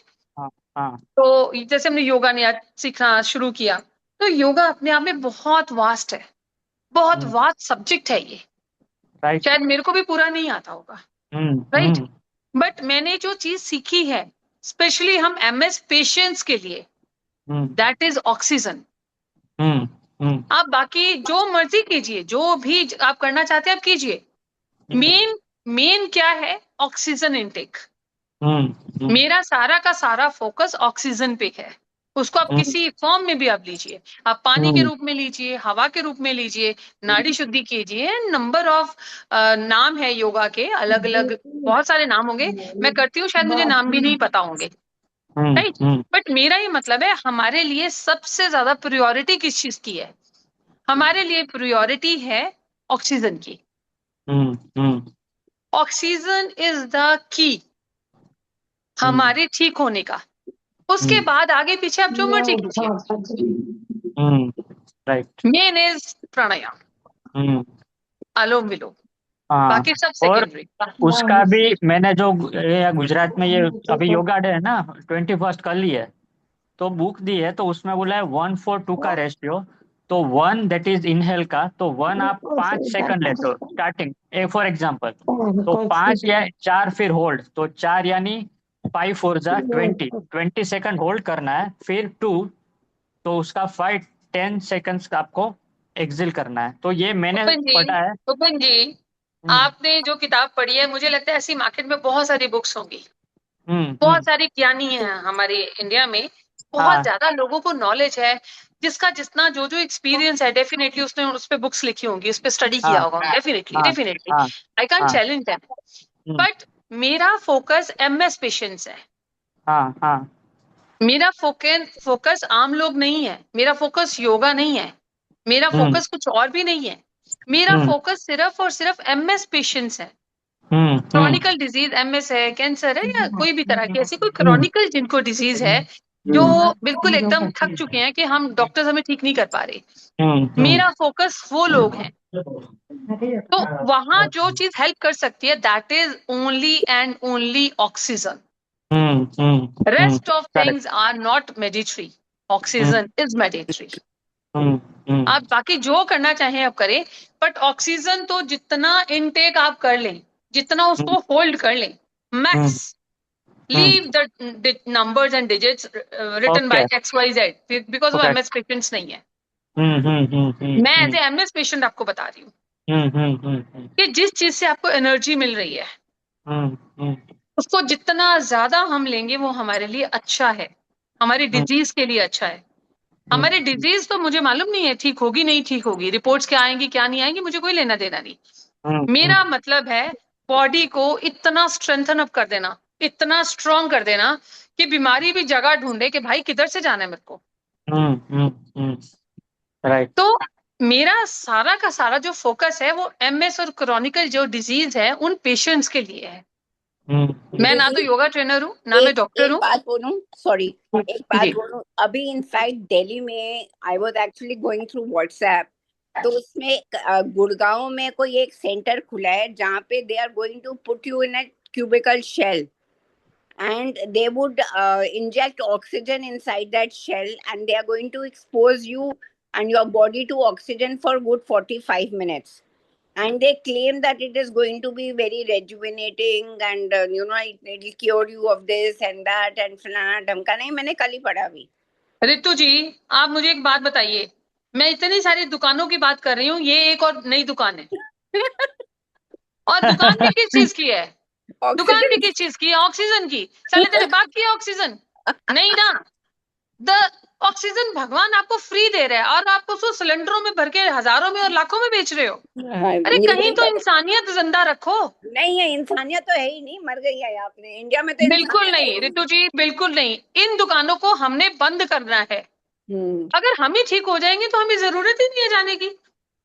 हाँ। तो जैसे हमने योगा ने सीखना शुरू किया, तो योगा अपने आप में बहुत वास्ट है, बहुत वास्ट सब्जेक्ट है ये, शायद मेरे को भी पूरा नहीं आता होगा, राइट? बट मैंने जो चीज सीखी है, स्पेशली हम एमएस पेशेंट्स के लिए, दैट इज ऑक्सीजन। आप बाकी जो मर्जी कीजिए, जो भी आप करना चाहते हैं आप कीजिए, मेन क्या है, ऑक्सीजन इनटेक। मेरा सारा का सारा फोकस ऑक्सीजन पे है। उसको आप किसी फॉर्म में भी आप लीजिए, आप पानी के रूप में लीजिए, हवा के रूप में लीजिए, नाड़ी शुद्धि कीजिए। नंबर ऑफ नाम है योगा के, अलग अलग बहुत सारे नाम होंगे, मैं करती हूँ, शायद मुझे नाम भी नहीं पता होंगे, राइट? बट मेरा ये मतलब है, हमारे लिए सबसे ज्यादा प्रायोरिटी किस चीज की है? हमारे लिए प्रायोरिटी है ऑक्सीजन की। ऑक्सीजन इज द की हमारे ठीक होने का। उसके बाद आगे पीछे आप जो मर्जी कीजिए। राइट। मेन इज प्राणायाम। अनुलोम विलोम, हाँ। बाकी सब और सेकेंडरी। उसका भी मैंने जो ये गुजरात में ये अभी योगा डे है ना 21 कल ही है, तो बुक दी है, तो उसमें बोला है 1:4:2 का रेशियो। तो 1 दैट इज इनहेल का, तो 1 आप 5 सेकंड लेते हो स्टार्टिंग, फॉर एग्जाम्पल, तो 5 या 4 फिर होल्ड, तो 4 यानी 5 4 जा 20 सेकंड होल्ड करना है, फिर 2, तो उसका 10 सेकंड्स का आपको एक्सिल करना है। तो ये मैंने पढ़ा है। उपन जी, आपने जो किताब पढ़ी है, मुझे लगता है ऐसी मार्केट में बहुत सारी बुक्स होंगी, बहुत सारी ज्ञानी है हमारे इंडिया में, बहुत ज्यादा लोगों को नॉलेज है, जिसका जितना जो जो एक्सपीरियंस है, डेफिनेटली उसने उस पे बुक्स लिखी होंगी, उस पे स्टडी किया होगा, definitely I can't challenge that. But मेरा फोकस एमएस पेशेंट्स है। मेरा फोकस आम लोग नहीं है, मेरा फोकस योगा नहीं है, मेरा फोकस कुछ और भी नहीं है, मेरा फोकस सिर्फ और सिर्फ एमएस पेशेंट्स है। क्रॉनिकल डिजीज एमएस है, कैंसर है, या कोई भी तरह की ऐसी कोई क्रॉनिकल जिनको डिजीज है, जो बिल्कुल एकदम थक चुके हैं कि हम डॉक्टर्स हमें ठीक नहीं कर पा रहे, मेरा फोकस वो लोग हैं। तो वहां जो चीज हेल्प कर सकती है, that is only and only oxygen. Rest of things are not mandatory, oxygen is mandatory. आप बाकी जो करना चाहें आप करें, बट ऑक्सीजन तो जितना इनटेक आप कर लें, जितना उसको होल्ड कर लें, Max, leave the numbers and digits written by XYZ, because वो एमएस पेशेंट्स नहीं है। मैं एज ए एमएस पेशेंट आपको बता रही हूँ कि जिस चीज से आपको एनर्जी मिल रही है, उसको जितना ज्यादा हम लेंगे वो हमारे लिए अच्छा है, हमारी डिजीज के लिए अच्छा है। हमारी डिजीज तो मुझे मालूम नहीं है ठीक होगी नहीं ठीक होगी, रिपोर्ट्स क्या आएंगी क्या नहीं आएंगी, मुझे कोई लेना देना नहीं। मेरा मतलब है बॉडी को इतना स्ट्रेंथन अप कर देना, इतना स्ट्रांग कर देना कि बीमारी भी जगह ढूंढे कि भाई किधर से जाना है मेरे को। राइट। तो मेरा सारा का सारा जो फोकस है वो एमएस और क्रॉनिकल जो डिजीज है उन पेशेंट्स के लिए है। मैं ना तो योगा ट्रेनर हूँ, ना मैं डॉक्टर हूँ। एक बात बोलूं, सॉरी, एक बात बोलूं, अभी इनफैक्ट दिल्ली में I was actually going through WhatsApp, तो उसमें गुड़गांव में कोई एक सेंटर खुला है जहाँ पे they are going to put you in a cubicle shell and they would inject oxygen inside that shell and they are going to expose you and your body to oxygen for good 45 minutes. And they claim that it is going to be very rejuvenating and it will cure you of this and that and फलाना ढमका। नहीं, मैंने कल ही पढ़ा भी। रितु जी, आप मुझे एक बात बताइए, मैं इतनी सारी दुकानों की बात कर रही हूँ, ये एक और नई दुकान है और दुकान भी किस चीज की है? दुकान भी किस चीज की है? ऑक्सीजन की। साले तेरे बाप की ऑक्सीजन नहीं ना, द ऑक्सीजन भगवान आपको फ्री दे रहा है और आप उसको सिलेंडरों में भर के हजारों में और लाखों में बेच रहे हो। अरे कहीं तो इंसानियत जिंदा रखो। नहीं है, इंसानियत तो है ही नहीं, मर गई है आपने। इंडिया में तो बिल्कुल नहीं रितु जी, बिल्कुल नहीं। इन दुकानों को हमने बंद करना है। अगर हम ही ठीक हो जाएंगे तो हमें जरूरत ही नहीं है जाने की।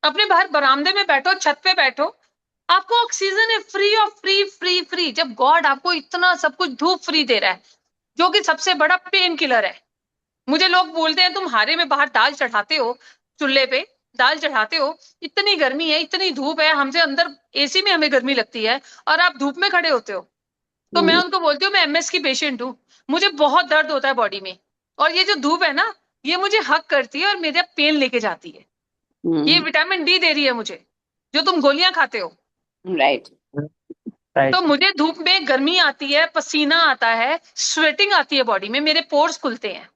अपने बाहर बरामदे में बैठो, छत पे बैठो, आपको ऑक्सीजन है free of free free free. जब गॉड आपको इतना सब कुछ धूप फ्री दे रहा है, जो कि सबसे बड़ा पेन किलर है। मुझे लोग बोलते हैं तुम हारे में बाहर दाल चढ़ाते हो, चूल्हे पे दाल चढ़ाते हो, इतनी गर्मी है, इतनी धूप है, हमसे अंदर एसी में हमें गर्मी लगती है और आप धूप में खड़े होते हो। तो मैं उनको बोलती हूँ मैं एमएस की पेशेंट हूँ, मुझे बहुत दर्द होता है बॉडी में, और ये जो धूप है ना, ये मुझे हक करती है और मेरा पेन लेके जाती है। ये विटामिन डी दे रही है मुझे, जो तुम गोलियां खाते हो। राइट। तो मुझे धूप में गर्मी आती है, पसीना आता है, स्वेटिंग आती है बॉडी में, मेरे पोर्स खुलते हैं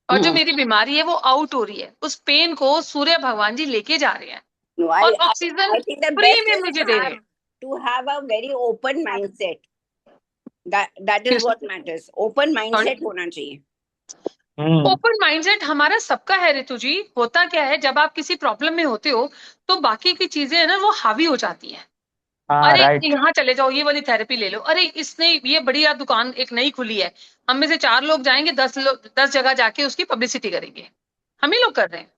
और जो मेरी बीमारी है वो आउट हो रही है। उस पेन को सूर्य भगवान जी लेके जा रहे हैं और ऑक्सीजन फ्री में मुझे दे रहे हैं। To have a very open mindset, that is what matters. Open mindset होना चाहिए। ओपन माइंडसेट हमारा सबका है रितु जी। होता क्या है, जब आप किसी प्रॉब्लम में होते हो तो बाकी की चीजें है ना वो हावी हो जाती हैं। अरे यहाँ चले जाओ, ये वाली थेरेपी ले लो, अरे इसने ये बढ़िया दुकान एक नई खुली है, हम में से 4 लोग जाएंगे, 10 जगह जाके उसकी पब्लिसिटी करेंगे, हम ही लोग कर रहे हैं।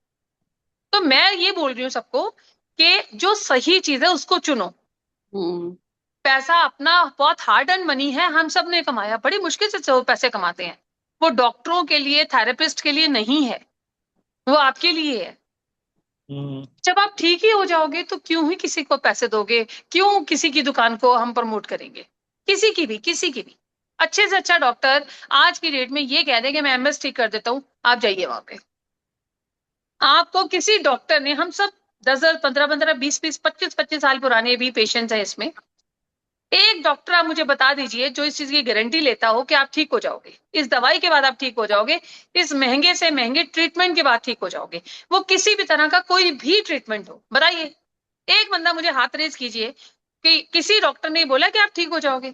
तो मैं ये बोल रही हूँ सबको कि जो सही चीज है उसको चुनो। पैसा अपना बहुत हार्ड अर्न मनी है, हम सब ने कमाया, बड़ी मुश्किल से पैसे कमाते हैं। वो डॉक्टरों के लिए, थेरेपिस्ट के लिए नहीं है, वो आपके लिए है। जब आप ठीक ही हो जाओगे तो क्यों ही किसी को पैसे दोगे, क्यों किसी की दुकान को हम प्रमोट करेंगे, किसी की भी। अच्छे से अच्छा डॉक्टर आज की डेट में ये कह दे कि मैं एमएस ठीक कर देता हूँ, आप जाइए वहां पे। आपको किसी डॉक्टर ने, हम सब 10-10, 15-15, 20-20, 25-25 साल पुराने भी पेशेंट्स हैं इसमें, एक डॉक्टर आप मुझे बता दीजिए जो इस चीज की गारंटी लेता हो कि आप ठीक हो जाओगे, इस दवाई के बाद आप ठीक हो जाओगे, इस महंगे से महंगे ट्रीटमेंट के बाद ठीक हो जाओगे, वो किसी भी तरह का कोई भी ट्रीटमेंट हो, बताइए। एक बंदा मुझे हाथ रेज कीजिए कि किसी डॉक्टर ने बोला कि आप ठीक हो जाओगे।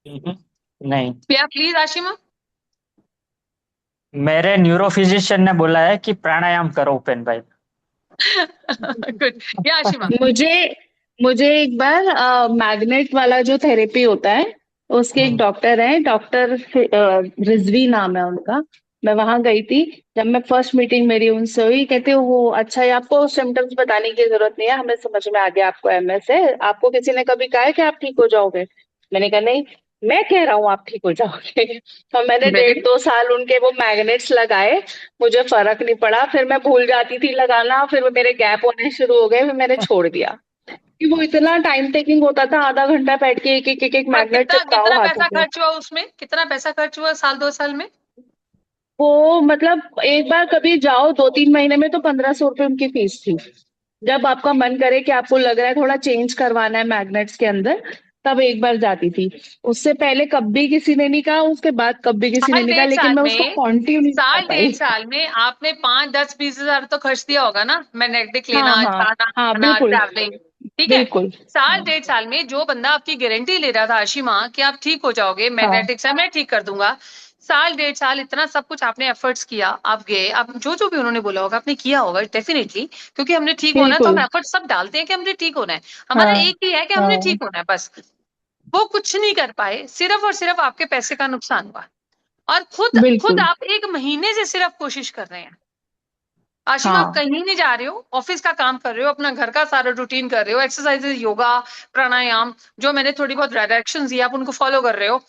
नहीं, क्या प्लीज आशिमा? मेरे न्यूरोफिजिशियन ने बोला है कि प्राणायाम करो उपेन भाई। गुड। या आशिमा? मुझे एक बार मैग्नेट वाला जो थेरेपी होता है उसके एक डॉक्टर है, डॉक्टर रिजवी नाम है उनका। मैं वहां गई थी, जब मैं फर्स्ट मीटिंग मेरी उनसे हुई, कहते वो अच्छा है, आपको सिम्टम्स बताने की जरूरत नहीं है, हमें समझ में आ गया आपको एमएस है, आपको किसी ने कभी कहा है कि आप ठीक हो जाओगे? मैंने कहा नहीं, मैं कह रहा हूँ आप ठीक हो जाओगे। तो मैंने वेरी 1.5-2 साल उनके वो मैग्नेट्स लगाए, मुझे फर्क नहीं पड़ा, फिर मैं भूल जाती थी लगाना, फिर मेरे गैप होने शुरू हो गए, फिर मैंने छोड़ दिया कि वो इतना टाइम टेकिंग होता था, आधा घंटा बैठ के एक एक एक एक और मैग्नेट कितना चिपकाओ कितना हाथों पैसा पे। खर्च हुआ उसमें, कितना पैसा खर्च हुआ साल 2 साल में? वो मतलब एक बार कभी जाओ 2-3 महीने में तो 1,500 रुपये उनकी फीस थी। जब आपका मन करे कि आपको लग रहा है थोड़ा चेंज करवाना है मैग्नेट्स के अंदर, तब एक बार जाती थी। उससे पहले कभी किसी ने नहीं कहा, उसके बाद कभी किसी ने साल नहीं कहा, डेढ़ लेकिन साल मैं उसको में कंटिन्यू नहीं कर साल डेढ़ पाई। साल में आपने 5, 10, 20 हजार तो खर्च दिया होगा ना, मैग्नेटिक हाँ लेना, हाँ जाना हाँ, आना, बिल्कुल ट्रैवलिंग। ठीक है। बिल्कुल। साल डेढ़ साल में जो बंदा आपकी गारंटी ले रहा था आशिमा कि आप ठीक हो जाओगे, हाँ मैग्नेटिक से मैं ठीक कर दूंगा, साल डेढ़ साल इतना सब कुछ आपने एफर्ट्स किया, आप गए, आप जो जो भी उन्होंने बोला होगा आपने किया होगा डेफिनेटली, क्योंकि हमने ठीक होना है तो हम बिल्कुल। एफर्ट सब डालते हैं कि हमने ठीक होना है, हमारा हाँ एक ही है कि हमने हाँ, ठीक होना है बस। वो कुछ नहीं कर पाए, सिर्फ और सिर्फ आपके पैसे का नुकसान हुआ, और खुद खुद बिल्कुल। आप 1 महीने से सिर्फ कोशिश कर रहे हैं। आशिमा आप हाँ कहीं नहीं जा रहे हो, ऑफिस का काम कर रहे हो, अपना घर का सारा रूटीन कर रहे हो, एक्सरसाइजेस, योगा, प्राणायाम, जो मैंने थोड़ी बहुत डायरेक्शन दी आप उनको फॉलो कर रहे हो,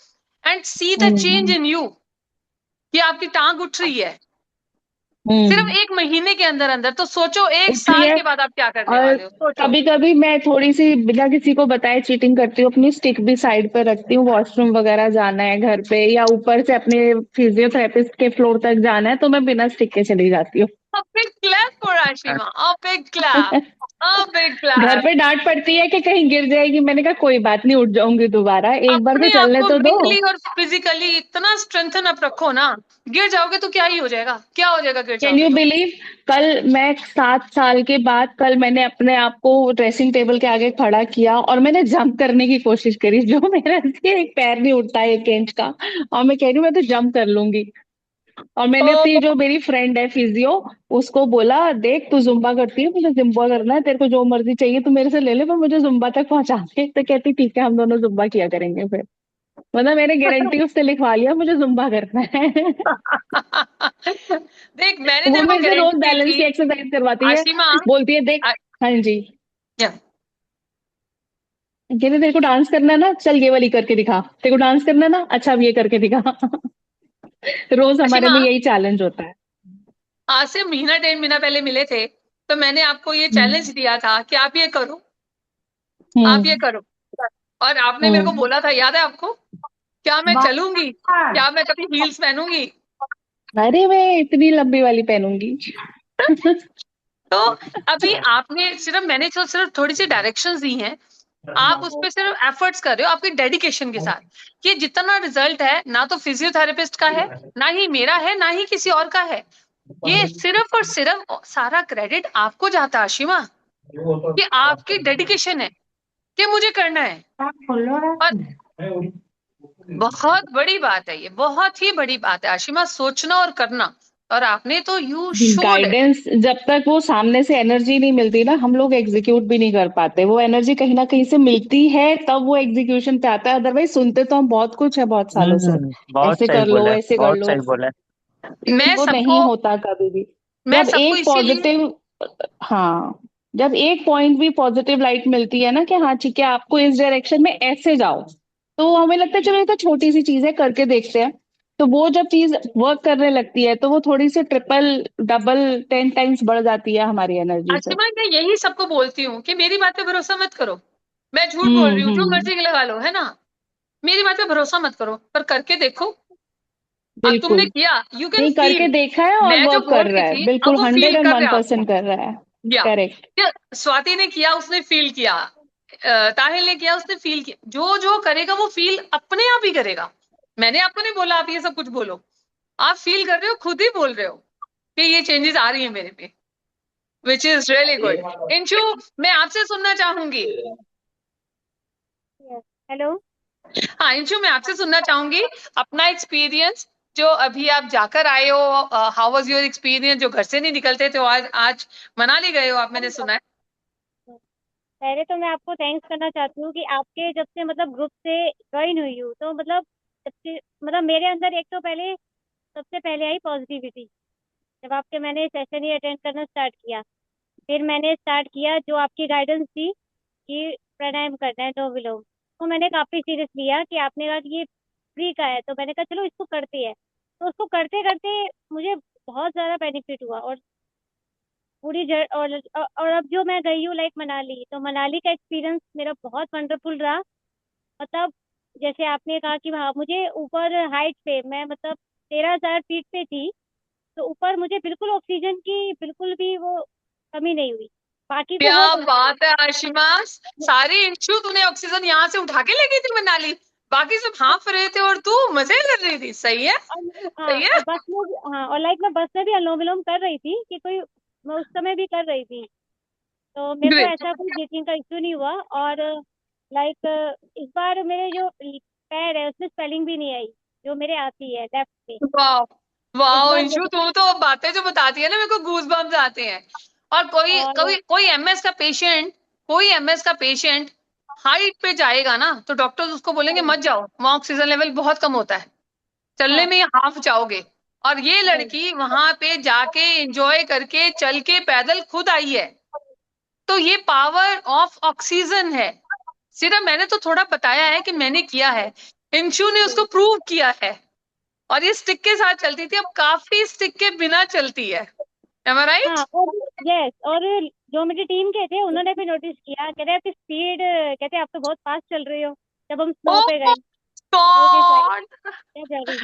and see the change hmm in you कि आपकी टांग उठ रही है सिर्फ हम्म 1 महीने के अंदर अंदर। तो सोचो एक उठी साल है। के बाद आप क्या करने और वाले हो, सोचो। कभी कभी मैं थोड़ी सी बिना किसी को बताए चीटिंग करती हूँ, अपनी स्टिक भी साइड पे रखती हूँ, वॉशरूम वगैरह जाना है घर पे या ऊपर से अपने फिजियोथेरेपिस्ट के फ्लोर तक जाना है तो मैं बिना स्टिक के चली जाती हूँ। A big clap for Ashima, a big clap, a big घर clap। पे डांट पड़ती है कि कहीं गिर जाएगी, मैंने कहा कोई बात नहीं, उठ जाऊंगी दोबारा, एक बार तो अपने आप चलने को तो दो। मेंटली और फिजिकली इतना स्ट्रेंथन अप रखो ना, गिर जाओगे तो क्या ही हो जाएगा, क्या हो जाएगा गिर कैन जाओगे यू तो। बिलीव, कल मैं 7 साल के बाद कल मैंने अपने आप को ड्रेसिंग टेबल के आगे खड़ा किया और मैंने जंप करने की कोशिश करी, जो मेरा से एक पैर नहीं उठता है 1 इंच का, और मैं कह रही हूँ मैं तो जंप कर लूंगी। और मैंने अपनी तो जो मेरी फ्रेंड है फिजियो, उसको बोला देख तू जुम्बा करती है, मुझे जुम्बा करना है, तेरे को जो मर्जी चाहिए तू मेरे से ले ले, पर मुझे जुम्बा तक पहुंचा दे। तो कहती ठीक है हम दोनों जुम्बा किया करेंगे फिर। मतलब मैंने गारंटी उससे लिखवा लिया, मुझे जुम्बा करना है। देख मैंने वो तेरे को मेरे से रोज गारंटी दी बैलेंस की थी एक्सरसाइज करवाती है, आशिमा। बोलती है देख। आ- हाँ जी। या, कहते तेरे को डांस करना है ना, चल ये वाली करके दिखा, तेरे को डांस करना है ना, अच्छा अब ये करके दिखा। रोज हमारे आशिमा, में यही चैलेंज होता है। आज से महीना 1.5 महीना पहले मिले थे तो मैंने आपको ये चैलेंज हम्म दिया था कि आप ये करो, आप ये हम्म करो, और आपने मेरे को हम्म। बोला था, याद है आपको? क्या मैं चलूंगी, क्या मैं कभी हील्स पहनूंगी? अरे मैं इतनी लंबी वाली पहनूंगी। तो अभी आपने सिर्फ, मैंने तो सिर्फ थोड़ी सी डायरेक्शंस दी हैं, आप उस पर सिर्फ एफर्ट्स कर रहे हो आपकी डेडिकेशन के साथ। ये जितना रिजल्ट है ना तो फिजियोथेरेपिस्ट का है, ना ही मेरा है, ना ही किसी और का है, ये सिर्फ और सिर्फ सारा क्रेडिट आपको जाता है आशिमा, कि आपकी डेडिकेशन है कि मुझे करना है। और बहुत बड़ी बात है ये, बहुत ही बड़ी बात है आशिमा, सोचना और करना, और आपने तो यू शोड इट। गाइडेंस जब तक वो सामने से एनर्जी नहीं मिलती ना, हम लोग एग्जीक्यूट भी नहीं कर पाते, वो एनर्जी कहीं ना कहीं से मिलती है तब वो एग्जीक्यूशन पे आता है, अदरवाइज सुनते तो हम बहुत कुछ है बहुत सालों से, बहुत ऐसे सही कर लो बोले, ऐसे कर बहुत लो, सही बोले। मैं वो नहीं सबको होता कभी भी। मैं जब सबको एक इसीलिए, पॉजिटिव, हाँ, जब एक पॉइंट भी पॉजिटिव लाइट मिलती है ना कि हाँ ठीक है आपको इस डायरेक्शन में ऐसे जाओ, तो हमें लगता है चलो ये तो छोटी सी चीज है करके देखते हैं, तो वो जब चीज वर्क करने लगती है तो वो थोड़ी सी ट्रिपल डबल 10 टाइम्स बढ़ जाती है हमारी एनर्जी से। आशिमा, मैं यही सबको बोलती हूँ कि मेरी बात पे भरोसा मत करो, मैं झूठ बोल रही हूँ, जो हम्म। मर्जी लगा लो, है ना। मेरी बात पे भरोसा मत करो, पर करके देखो। अब तुमने बिल्कुल। किया, यू कैन नहीं, करके फील। देखा है और मैं जो वर्क बोल कर रही रहा है, थी, अब बिल्कुल वो फील कर रहे 101% आपको। कर रहा है। या करेक्ट। स्वाति ने किया, उसने फील किया। ताहिल ने किया, उसने फील किया। जो जो करेगा वो फील अपने आप ही करेगा। मैंने आपको नहीं बोला आप ये सब कुछ बोलो, आप फील कर रहे हो, खुद ही बोल रहे हो कि ये चेंजेस आ रही है मेरे पे, विच इज रियली गुड। इंशु, मैं आपसे सुनना चाहूंगी। हेलो। हाँ इंशु, मैं आपसे सुनना चाहूंगी अपना एक्सपीरियंस, जो अभी आप जाकर आए हो। How was your experience? जो घर से नहीं निकलते थे, आज आज मनाली गए हो आप, मैंने सुना है। पहले तो मैं आपको थैंक्स करना चाहती हूँ कि आपके जब से मतलब ग्रुप से ज्वाइन हुई हूँ तो मतलब सबसे मतलब मेरे अंदर एक तो पहले सबसे पहले आई पॉजिटिविटी। जब आपके मैंने सेशन ही अटेंड करना स्टार्ट किया, फिर मैंने स्टार्ट किया जो आपकी गाइडेंस थी कि प्राणायाम करना है, नो विलोम, तो मैंने काफी सीरियस लिया कि आपने कहा कि ये फ्री का है, तो मैंने कहा चलो इसको करते हैं। तो उसको करते करते मुझे बहुत ज्यादा बेनिफिट हुआ और पूरी और अब जो मैं गई हूँ लाइक मनाली, तो मनाली का एक्सपीरियंस मेरा बहुत वंडरफुल रहा। मतलब जैसे आपने कहा कि वहाँ मुझे ऊपर हाइट पे मैं मतलब 13,000 फीट पे थी, तो ऊपर मुझे बिल्कुल ऑक्सीजन की बिल्कुल भी वो कमी नहीं हुई। बाकी को हो क्या सकता है। बात है आशिमा, सारी इंशु तूने ऑक्सीजन यहाँ से उठा के ले गई थी मनाली, बाकी सब हाँफ रहे थे और तू मजे कर रही थी। सही है, हाँ सही है। और बस में हाँ और लाइक मैं बस में भी अनुलोम विलोम कर रही थी कि कोई मैं उस समय भी कर रही थी, तो मेरे को ग्रेट। ऐसा कोई ब्रीथिंग का इश्यू नहीं हुआ। और लाइक इस बार मेरे जो पैर है उसमें स्वेलिंग भी नहीं आई, जो मेरे आती है लेफ्ट पे। वाह, इस वाह बार इंशु, तू तो बातें जो बताती है ना, मेरे को गूज बम्स आते हैं। और कोई और कोई कोई एमएस का पेशेंट, कोई एमएस का पेशेंट हाइट पे जाएगा ना, तो डॉक्टर्स उसको बोलेंगे मत जाओ, वहां ऑक्सीजन लेवल बहुत कम होता है, चलने हाँ में हाफ जाओगे। और ये राइट। लड़की वहां पे जाके एंजॉय करके चल के पैदल खुद आई है। तो ये पावर ऑफ ऑक्सीजन है। सिर्फ मैंने तो थोड़ा बताया है कि मैंने किया है, इंशु ने उसको प्रूव किया है। और ये स्टिक के साथ चलती थी, अब काफी स्टिक के बिना चलती है। एम आई राइट? हाँ और यस, और जो मेरी टीम के थे उन्होंने भी नोटिस किया, कह रहे आपकी स्पीड, कहते आप तो बहुत फास्ट चल रही हो। जब हम ओ स्नो पे गए पूरी साइड गॉड, क्या जा रही,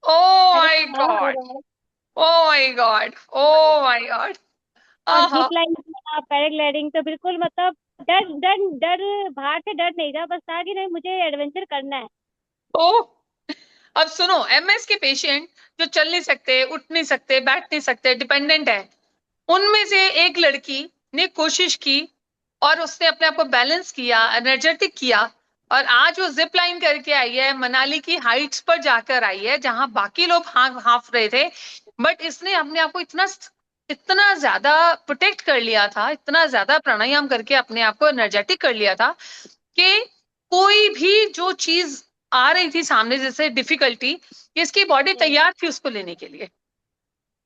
ओ अरे माय क्या हो गॉड, रहा है। Oh my God, oh my God. और आहा। जिप लाइन पैराग्लाइडिंग तो बिल्कुल मतलब डर डर डर, बाहर से डर नहीं था, बस था कि नहीं मुझे एडवेंचर करना है। ओ, अब सुनो, एमएस के पेशेंट जो चल नहीं सकते, उठ नहीं सकते, बैठ नहीं सकते, डिपेंडेंट है, उनमें से एक लड़की ने कोशिश की और उसने अपने आप को बैलेंस किया, एनर्जेटिक किया, और आज वो जिप लाइन करके आई है, मनाली की हाइट्स पर जाकर आई है, जहां बाकी लोग हाफ रहे थे। बट इसने अपने आप को इतना इतना ज्यादा प्रोटेक्ट कर लिया था, इतना ज्यादा प्राणायाम करके अपने आप को एनर्जेटिक कर लिया था कि कोई भी जो चीज आ रही थी सामने, जैसे डिफिकल्टी, इसकी बॉडी तैयार थी उसको लेने के लिए।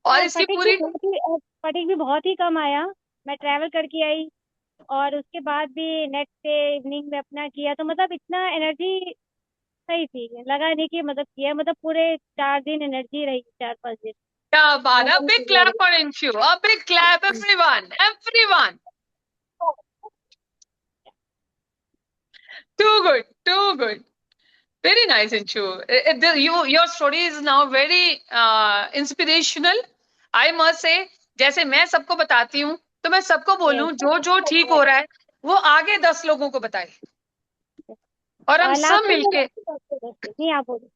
और और इसकी पूरी फटीग भी बहुत ही कम आया। मैं ट्रैवल करके आई और उसके बाद भी नेक्स्ट डे इवनिंग में अपना किया, तो मतलब इतना एनर्जी सही थी, लगा नहीं कि मतलब किया, मतलब पूरे 4 दिन एनर्जी रही, 4-5 दिन। क्या बात है, बहुत big clap for Inshu, a big clap everyone, everyone. Too good, too good. Very nice, Inshu. Your story is now very inspirational. I must say, जैसे मैं सबको बताती हूँ, तो मैं सबको बोलूं जो जो ठीक हो रहा है वो आगे 10 लोगों को बताए, और हम सब लास्ट मिलके, नहीं आप बोलो।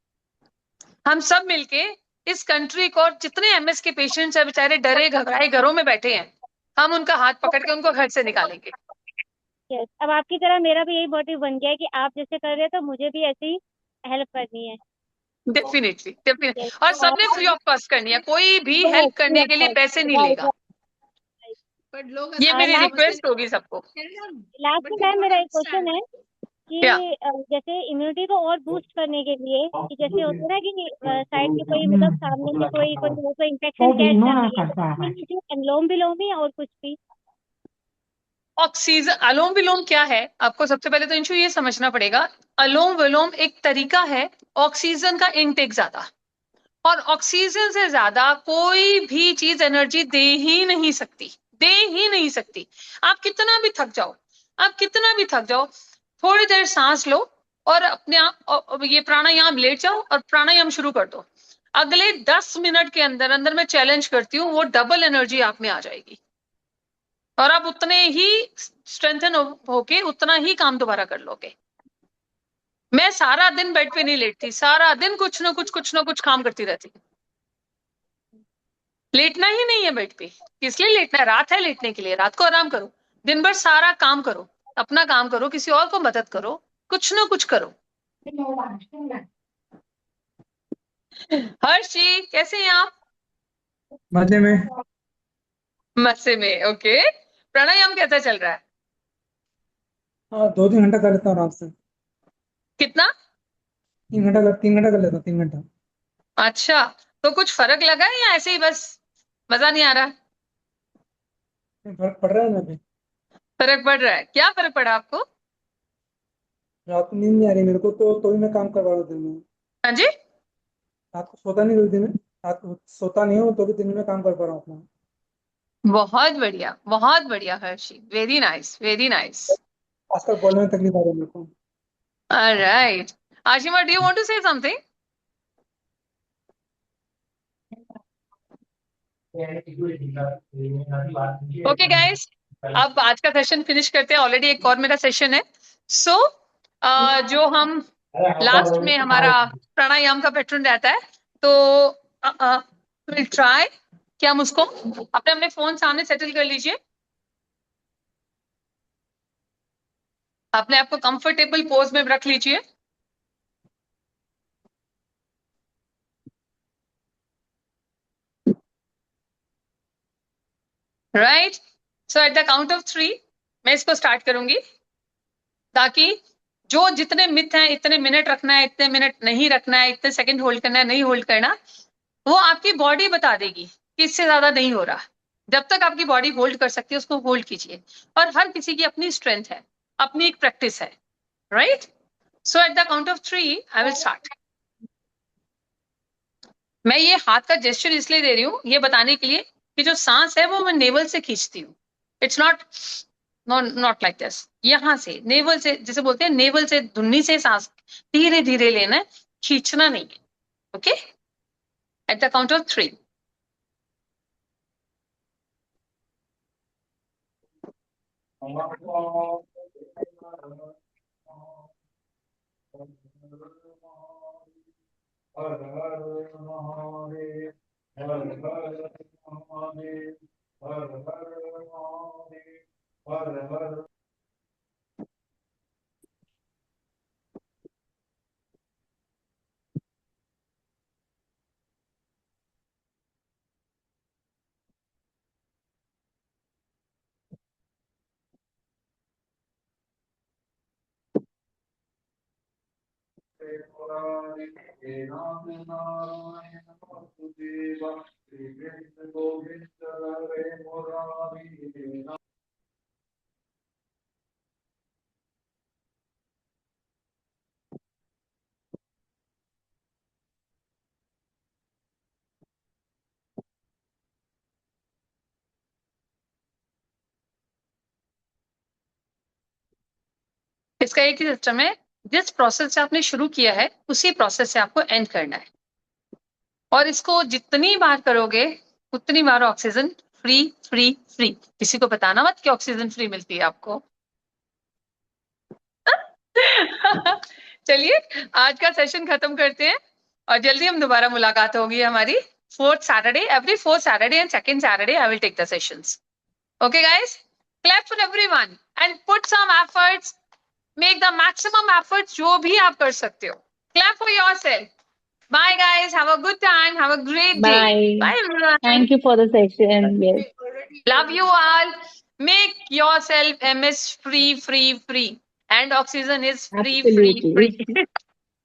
हम सब मिलके इस कंट्री को, और जितने एमएस के पेशेंट्स है बेचारे डरे घबराए घरों में बैठे हैं, हम उनका हाथ पकड़ के उनको घर से निकालेंगे। यस, अब आपकी तरह मेरा भी यही मोटिव बन गया है कि आप जैसे कर रहे हैं तो मुझे भी ऐसी हेल्प करनी है। डेफिनेटली, डेफिनेटली, यस और और सबने फ्री ऑफ कॉस्ट करनी है, कोई भी हेल्प यस करने के लिए पैसे नहीं राइट लेगा। बट लोग ये आसानी मेरी से समझते रिक्वेस्ट होगी सबको। नहीं। लास्ट बट में दे मैम डोंट मेरा एक क्वेश्चन अंडरस्टैंड। है क्या? कि जैसे इम्यूनिटी को और बूस्ट करने के लिए कि जैसे होता है ना कि साइड के कोई मतलब सामने से कोई इन्फेक्शन कैच कर रही है, तो उसमें ये जो अनुलोम विलोम ही और कुछ भी। ऑक्सीजन, अलोम विलोम क्या है, आपको सबसे पहले तो इंशु ये समझना पड़ेगा। अलोम विलोम एक तरीका है ऑक्सीजन का इनटेक ज्यादा। और ऑक्सीजन से ज्यादा कोई भी चीज एनर्जी दे ही नहीं सकती, दे ही नहीं सकती। आप कितना भी थक जाओ, आप कितना भी थक जाओ, थोड़ी देर सांस लो और अपने आप ये प्राणायाम लेट जाओ और प्राणायाम शुरू कर दो। अगले 10 मिनट के अंदर अंदर मैं चैलेंज करती हूँ, वो डबल एनर्जी आप में आ जाएगी और आप उतने ही स्ट्रेंथन होके उतना ही काम दोबारा कर लोगे। मैं सारा दिन बेड पे नहीं लेटती, सारा दिन कुछ ना कुछ काम करती रहती। लेटना ही नहीं है बेड पे, इसलिए लेटना है, रात है लेटने के लिए, रात को आराम करो, दिन भर सारा काम करो, अपना काम करो, किसी और को मदद करो, कुछ ना कुछ करो। हर्षी कैसे हैं आप? मजे में। मजे में, ओके। प्राणायाम कैसा चल रहा है? हाँ 2-3 घंटा कर लेता हूँ आराम से। कितना? 3 घंटा कर लेता हूँ 3 घंटा। अच्छा, तो कुछ फर्क लगा है या ऐसे ही बस मजा नहीं आ रहा? फर्क पड़ रहा है ना अभी। फर्क पड़ रहा है? क्या फर्क पड़ा आपको? रात को नींद नहीं आ रही मेरे को, तो भी मैं काम कर रहा हूँ दिन में। हाँ जी, रात को सोता नहीं हूँ दिन में, रात को सोता नहीं हूँ तो भी दिन में काम कर पा रहा हूँ अपना। बहुत बढ़िया Harshi, very nice, very nice. आजकल बोलने में तकलीफ आ रही है मेरे को। Alright, Ashima, do you want to say something? Okay guys, अब आज का सेशन फिनिश करते हैं, ऑलरेडी एक और मेरा सेशन है। सो जो हम लास्ट में हमारा प्राणायाम का पैटर्न रहता है, तो विल ट्राई कि हम उसको अपने अपने फोन सामने सेटल कर लीजिए, अपने आप को कंफर्टेबल पोज में रख लीजिए। Right, so at the count of 3 मैं इसको स्टार्ट करूंगी, ताकि जो जितने मिथ हैं, इतने मिनट रखना है, इतने मिनट नहीं रखना है, इतने सेकंड होल्ड करना है, नहीं होल्ड करना, वो आपकी बॉडी बता देगी कि इससे ज्यादा नहीं हो रहा। जब तक आपकी बॉडी होल्ड कर सकती है उसको होल्ड कीजिए, और हर किसी की अपनी स्ट्रेंथ है, अपनी एक प्रैक्टिस है। Right, so at the count of 3 I will start. मैं ये हाथ का जेस्चर इसलिए दे रही हूँ, ये बताने के लिए कि जो सांस है वो मैं नेवल से खींचती हूँ। It's not not like this, यहां से नेवल से, जैसे बोलते हैं नेवल से, धुन्नी से सांस धीरे धीरे लेना है, खींचना नहीं है। Okay, at the count of 3। इसका एक ही सिस्टम है, जिस प्रोसेस से आपने शुरू किया है उसी प्रोसेस से आपको एंड करना है, और इसको जितनी बार करोगे उतनी बार ऑक्सीजन फ्री फ्री फ्री। किसी को बताना मत कि ऑक्सीजन फ्री मिलती है आपको। चलिए, आज का सेशन खत्म करते हैं और जल्दी हम दोबारा मुलाकात होगी हमारी 4th Saturday, every 4th Saturday and 2nd Saturday I will take the sessions. Okay guys, clap for everyone and put some efforts, make the maximum efforts जो भी आप कर सकते हो। Clap for yourself. Bye guys, have a good time, have a great day. Bye. Bye everyone. Thank you for the session. Yes. Love you all. Make yourself MS free, free, free. And oxygen is free, free, Absolutely. free.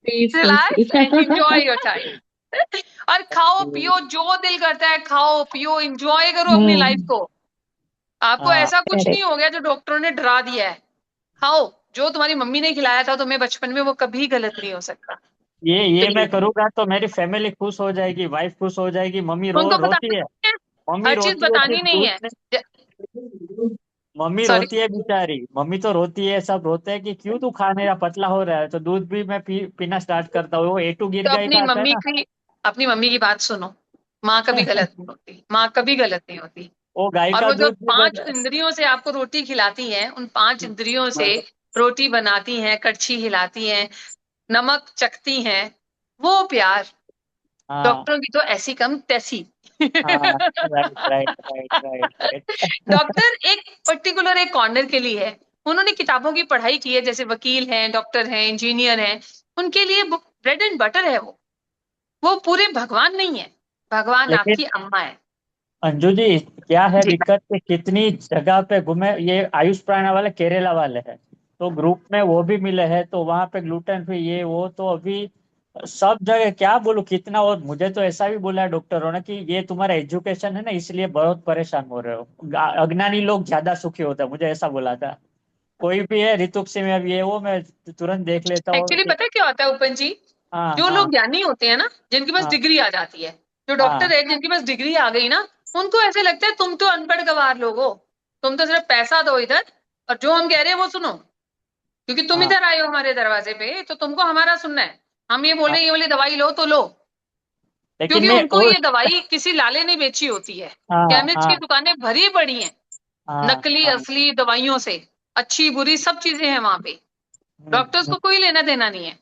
Free, free, Relax free. and enjoy your time. और खाओ पियो, जो दिल करता है खाओ पियो, enjoy करो अपनी लाइफ को। आपको हाँ ऐसा कुछ नहीं Correct. हो गया जो डॉक्टरों ने डरा दिया है। खाओ, जो तुम्हारी मम्मी ने खिलाया था तुम्हें बचपन में वो कभी गलत नहीं हो सकता। ये मैं चलिए, करूंगा तो मेरी फैमिली खुश हो जाएगी, वाइफ खुश हो जाएगी, मम्मी उनको रोती बताना है। नहीं है, मम्मी हर चीज रोती है बतानी सिर्फ नहीं दूध है। में। मम्मी सॉरी, रोती है बेचारी, मम्मी तो रोती है, सब रोते हैं कि क्यों तू खा नहीं रहा, पतला हो रहा है, तो दूध भी मैं पीना स्टार्ट करता हूँ। वो A2 गिर तो गाय का आता है ना। अपनी मम्मी की बात सुनो। माँ कभी गलत नहीं होती, माँ कभी गलत नहीं होती। वो गाय और का वो जो दूध भी 5 इंद्रियों से आपको रोटी खिलाती हैं, उन 5 इंद्रियों से रोटी बनाती हैं, कड़छी हिलाती हैं, नमक चखती हैं, वो प्यार। हाँ डॉक्टरों की तो ऐसी कम तैसी। हाँ, right right right right right. Doctor एक पर्टिकुलर एक कॉर्नर के लिए है। उन्होंने किताबों की पढ़ाई की है, जैसे वकील हैं, डॉक्टर हैं, इंजीनियर हैं, उनके लिए ब्रेड एंड बटर है वो पूरे भगवान नहीं है। भगवान लेकिन आपकी अम्मा है। अंजू जी, क्या है जी, दिक्कत कि कितनी जगह पे घूमे, ये आयुष प्राणा वाले केरला वाले हैं, तो ग्रुप में वो भी मिले हैं, तो वहां पे ग्लूटेन फ्री ये वो, तो अभी सब जगह क्या बोलूं कितना। और मुझे तो ऐसा भी बोला है डॉक्टरों ने कि ये तुम्हारा एजुकेशन है ना, इसलिए बहुत परेशान हो रहे हो, अज्ञानी लोग ज्यादा सुखी होते हैं, मुझे ऐसा बोला था। कोई भी है ऋतुक से में ये वो मैं तुरंत देख लेता हूँ एक्चुअली कि पता है क्या होता है उपन जी, हाँ जो हाँ लोग ज्ञानी होते हैं ना, जिनके पास हाँ डिग्री आ जाती है, जो हाँ डॉक्टर है जिनके पास डिग्री आ गई ना, उनको ऐसे लगता है तुम तो अनपढ़ गवार लोग हो, तुम तो सिर्फ पैसा दो इधर और जो हम कह रहे हैं वो सुनो, क्योंकि तुम हाँ इधर आए हो हमारे दरवाजे पे, तो तुमको हमारा सुनना है। हम ये बोले हाँ। ये वाली दवाई लो तो लो, लेकिन क्योंकि मैं उनको और ये दवाई किसी लाले ने बेची होती है। हाँ केमिस्ट की हाँ दुकानें भरी पड़ी हैं हाँ नकली हाँ। असली दवाइयों से, अच्छी बुरी सब चीजें हैं वहां पे। डॉक्टर्स हम्म को कोई लेना देना नहीं है।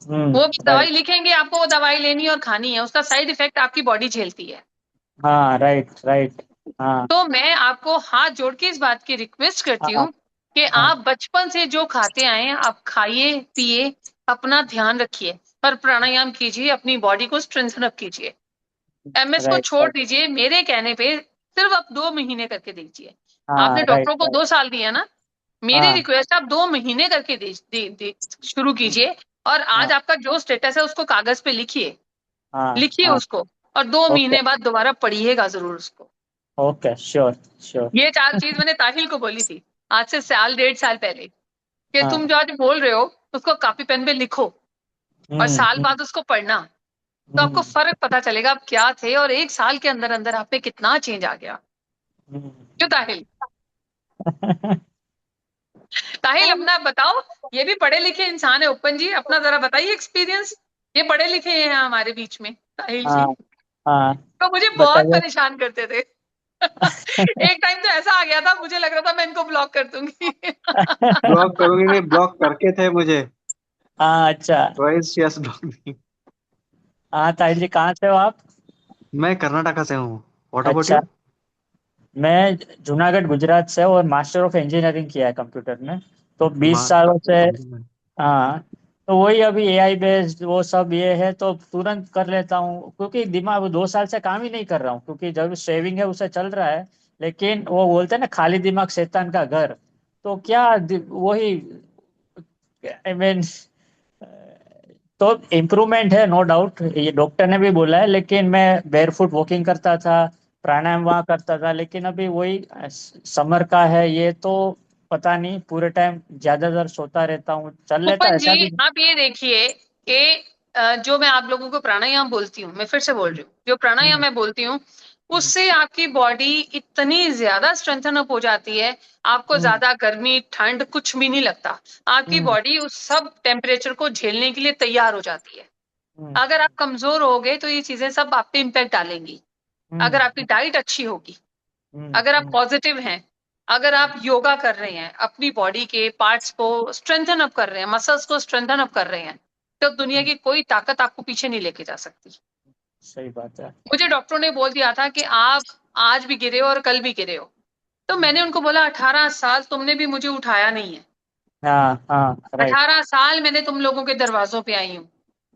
वो भी दवाई राइट। लिखेंगे आपको, वो दवाई लेनी है और खानी है, उसका साइड इफेक्ट आपकी बॉडी झेलती है। हाँ राइट राइट। हाँ तो मैं आपको हाथ जोड़ के इस बात की रिक्वेस्ट करती हाँ हूँ कि हाँ। आप बचपन से जो खाते आए हैं आप खाइए पिए, अपना ध्यान रखिए और प्राणायाम कीजिए, अपनी बॉडी को स्ट्रेंथन अप कीजिए। एमएस को राइट छोड़ राइट। दीजिए, मेरे कहने पे सिर्फ आप 2 महीने करके दीजिए। आपने हाँ राइट डॉक्टरों को राइट। 2 साल दिया ना, मेरी हाँ रिक्वेस्ट आप 2 महीने करके शुरू कीजिए। और हाँ आज आपका जो स्टेटस है उसको कागज पे लिखिए, हाँ लिखिए हाँ। उसको, और 2 महीने ओके बाद दोबारा पढ़िएगा जरूर उसको। Okay, sure sure. ये 4 चीज मैंने ताहिल को बोली थी आज से साल 1.5 साल पहले, कि तुम जो हाँ। आज बोल रहे हो उसको कॉपी पेन पे लिखो और साल हम्म। बाद उसको पढ़ना, तो आपको हम्म फर्क पता चलेगा आप क्या थे और 1 साल के अंदर अंदर आप में कितना चेंज आ गया। हम्म। क्यों ताहिल? ताहिल अपना बताओ, ये भी पढ़े लिखे इंसान है ओपन जी, अपना जरा बताइए एक्सपीरियंस। ये पढ़े लिखे हैं हमारे बीच में ताहिल हाँ जी, हाँ। तो मुझे बहुत बताइए। परेशान करते थे। एक टाइम तो ऐसा आ गया था मुझे लग रहा था मैं इनको ब्लॉक कर दूंगी। ब्लॉक करूंगी नहीं, ब्लॉक करके थे मुझे। हाँ अच्छा। ट्वाइस यस ब्लॉक नहीं। हाँ ताहिल जी, कहाँ से हो आप? मैं कर्नाटका से हूँ। व्हाट अबाउट अच्छा, यू? मैं जूनागढ़ गुजरात से, और मास्टर ऑफ इंजीनियरिंग किया है कंप्यूटर में, तो 20 सालों से। हाँ, तो वही अभी AI बेस्ड वो सब ये है, तो तुरंत कर लेता हूँ, क्योंकि दिमाग 2 साल से काम ही नहीं कर रहा हूँ, क्योंकि जब सेविंग है उसे चल रहा है। लेकिन वो बोलते हैं ना, खाली दिमाग शैतान का घर, तो क्या वही, आई मीन, तो इम्प्रूवमेंट है नो डाउट, ये डॉक्टर ने भी बोला है, लेकिन मैं बेयरफुट वॉकिंग करता था, प्राणायाम वहाँ करता था, लेकिन अभी वही समर का है ये, तो पता नहीं, पूरे टाइम ज्यादातर सोता रहता हूँ, चल लेता है उपन ऐसा जी भी। आप ये देखिए कि जो मैं आप लोगों को प्राणायाम बोलती हूँ, मैं फिर से बोल रही हूँ, जो प्राणायाम हम्म मैं बोलती हूँ हम्म उससे आपकी बॉडी इतनी ज्यादा स्ट्रेंथन अप हो जाती है, आपको हम्म ज्यादा गर्मी ठंड कुछ भी नहीं लगता। आपकी हम्म बॉडी उस सब टेम्परेचर को झेलने के लिए तैयार हो जाती है। हम्म अगर आप कमजोर हो गए तो ये चीजें सब आप पे इम्पैक्ट डालेंगी। हम्म अगर आपकी डाइट अच्छी होगी, हम्म अगर आप हम्म पॉजिटिव हैं, अगर आप योगा कर रहे हैं, अपनी बॉडी के पार्ट्स को स्ट्रेंथन अप कर रहे हैं, मसल्स को स्ट्रेंथन अप कर रहे हैं, तो दुनिया हम्म, की कोई ताकत आपको पीछे नहीं लेके जा सकती। सही बात है। मुझे डॉक्टरों ने बोल दिया था कि आप आज भी गिरे हो और कल भी गिरे हो, तो मैंने उनको बोला 18 साल तुमने भी मुझे उठाया नहीं है। हाँ हाँ राइट। 18 साल मैंने तुम लोगों के दरवाजों पे आई हूँ।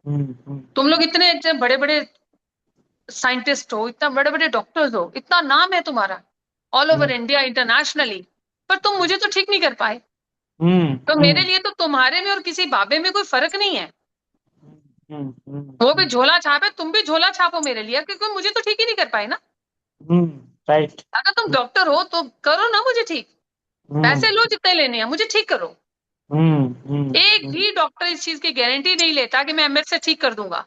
हम्म। तुम लोग इतने इतने बड़े बड़े साइंटिस्ट हो, इतना बड़े बड़े डॉक्टर्स हो, इतना नाम है तुम्हारा ऑल ओवर हम्म इंडिया इंटरनेशनली, पर तुम मुझे तो ठीक नहीं कर पाए। हम्म तो मेरे हम्म लिए तो तुम्हारे में और किसी बाबे में कोई फर्क नहीं है। वो भी हम्म झोला छाप है, तुम भी झोला छापो मेरे लिए, क्योंकि मुझे तो ठीक ही नहीं कर पाए ना। राइट। अगर तुम डॉक्टर हो तो करो ना मुझे ठीक, हम्म पैसे लो जितने लेने हैं, मुझे ठीक करो। एक भी डॉक्टर इस चीज की गारंटी नहीं लेता कि मैं एमएस से ठीक कर दूंगा।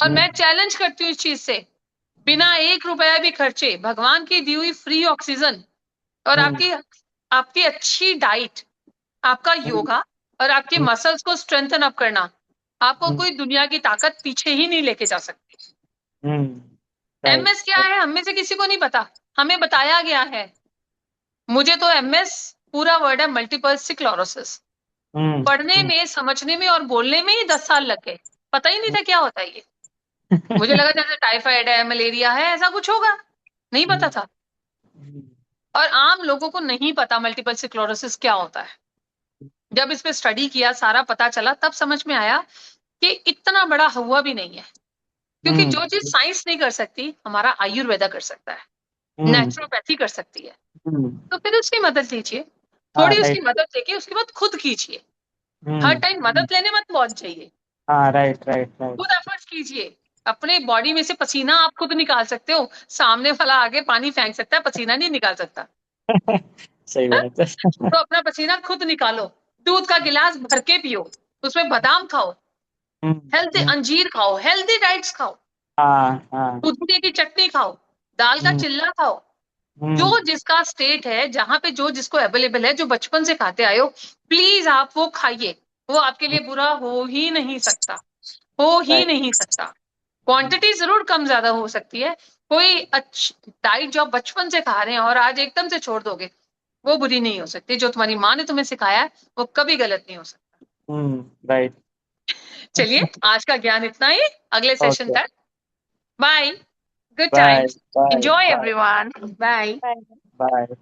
और मैं चैलेंज करती हूँ इस चीज से, बिना 1 रुपया भी खर्चे भगवान की दी हुई फ्री ऑक्सीजन और आपकी अच्छी डाइट, आपका योगा और आपके मसल्स को स्ट्रेंथन अप करना, आपको कोई दुनिया की ताकत पीछे ही नहीं लेके जा सकती। एमएस क्या है हमें से किसी को नहीं पता, हमें बताया गया है। मुझे तो एमएस पूरा वर्ड है मल्टीपल स्क्लेरोसिस, पढ़ने में, समझने में और बोलने में ही 10 साल लग गए, पता ही नहीं था क्या होता है ये। मुझे लगा जैसे टाइफाइड है, मलेरिया है, ऐसा कुछ होगा, नहीं पता था। और आम लोगों को नहीं पता मल्टीपल स्क्लेरोसिस क्या होता है। जब इस पे स्टडी किया, सारा पता चला, तब समझ में आया कि इतना बड़ा हुआ भी नहीं है। क्योंकि जो चीज साइंस नहीं कर सकती, हमारा आयुर्वेदा कर सकता है, नेचुरोपैथी कर सकती है। तो फिर उसकी मदद लीजिए, थोड़ी उसकी मदद लेके उसके बाद खुद कीजिए। हर टाइम मदद लेने मत पहुंच जाइए, राइट राइट राइट। खुद एफर्ट्स कीजिए। अपने बॉडी में से पसीना आप खुद निकाल सकते हो, सामने वाला आगे पानी फेंक सकता है, पसीना नहीं निकाल सकता। सही बात है। तो अपना पसीना खुद निकालो, दूध का गिलास भर के पियो, उसमें बादाम खाओ, हेल्दी अंजीर खाओ, हेल्दी डाइट्स खाओ, पुदीने की चटनी खाओ, दाल का चिल्ला खाओ। जो जिसका स्टेट है, जहां पे जो जिसको अवेलेबल है, जो बचपन से खाते आए हो, प्लीज आप वो खाइए। वो आपके लिए बुरा हो ही नहीं सकता, हो ही नहीं सकता। क्वांटिटी जरूर कम ज्यादा हो सकती है। कोई अच्छी डाइट जो आप बचपन से खा रहे हैं और आज एकदम से छोड़ दोगे, वो बुरी नहीं हो सकती। जो तुम्हारी माँ ने तुम्हें सिखाया है, वो कभी गलत नहीं हो सकता। राइट। चलिए, आज का ज्ञान इतना ही, अगले सेशन Okay. तक bye, good Bye. Times, Bye. Enjoy Bye. Everyone, bye. Bye.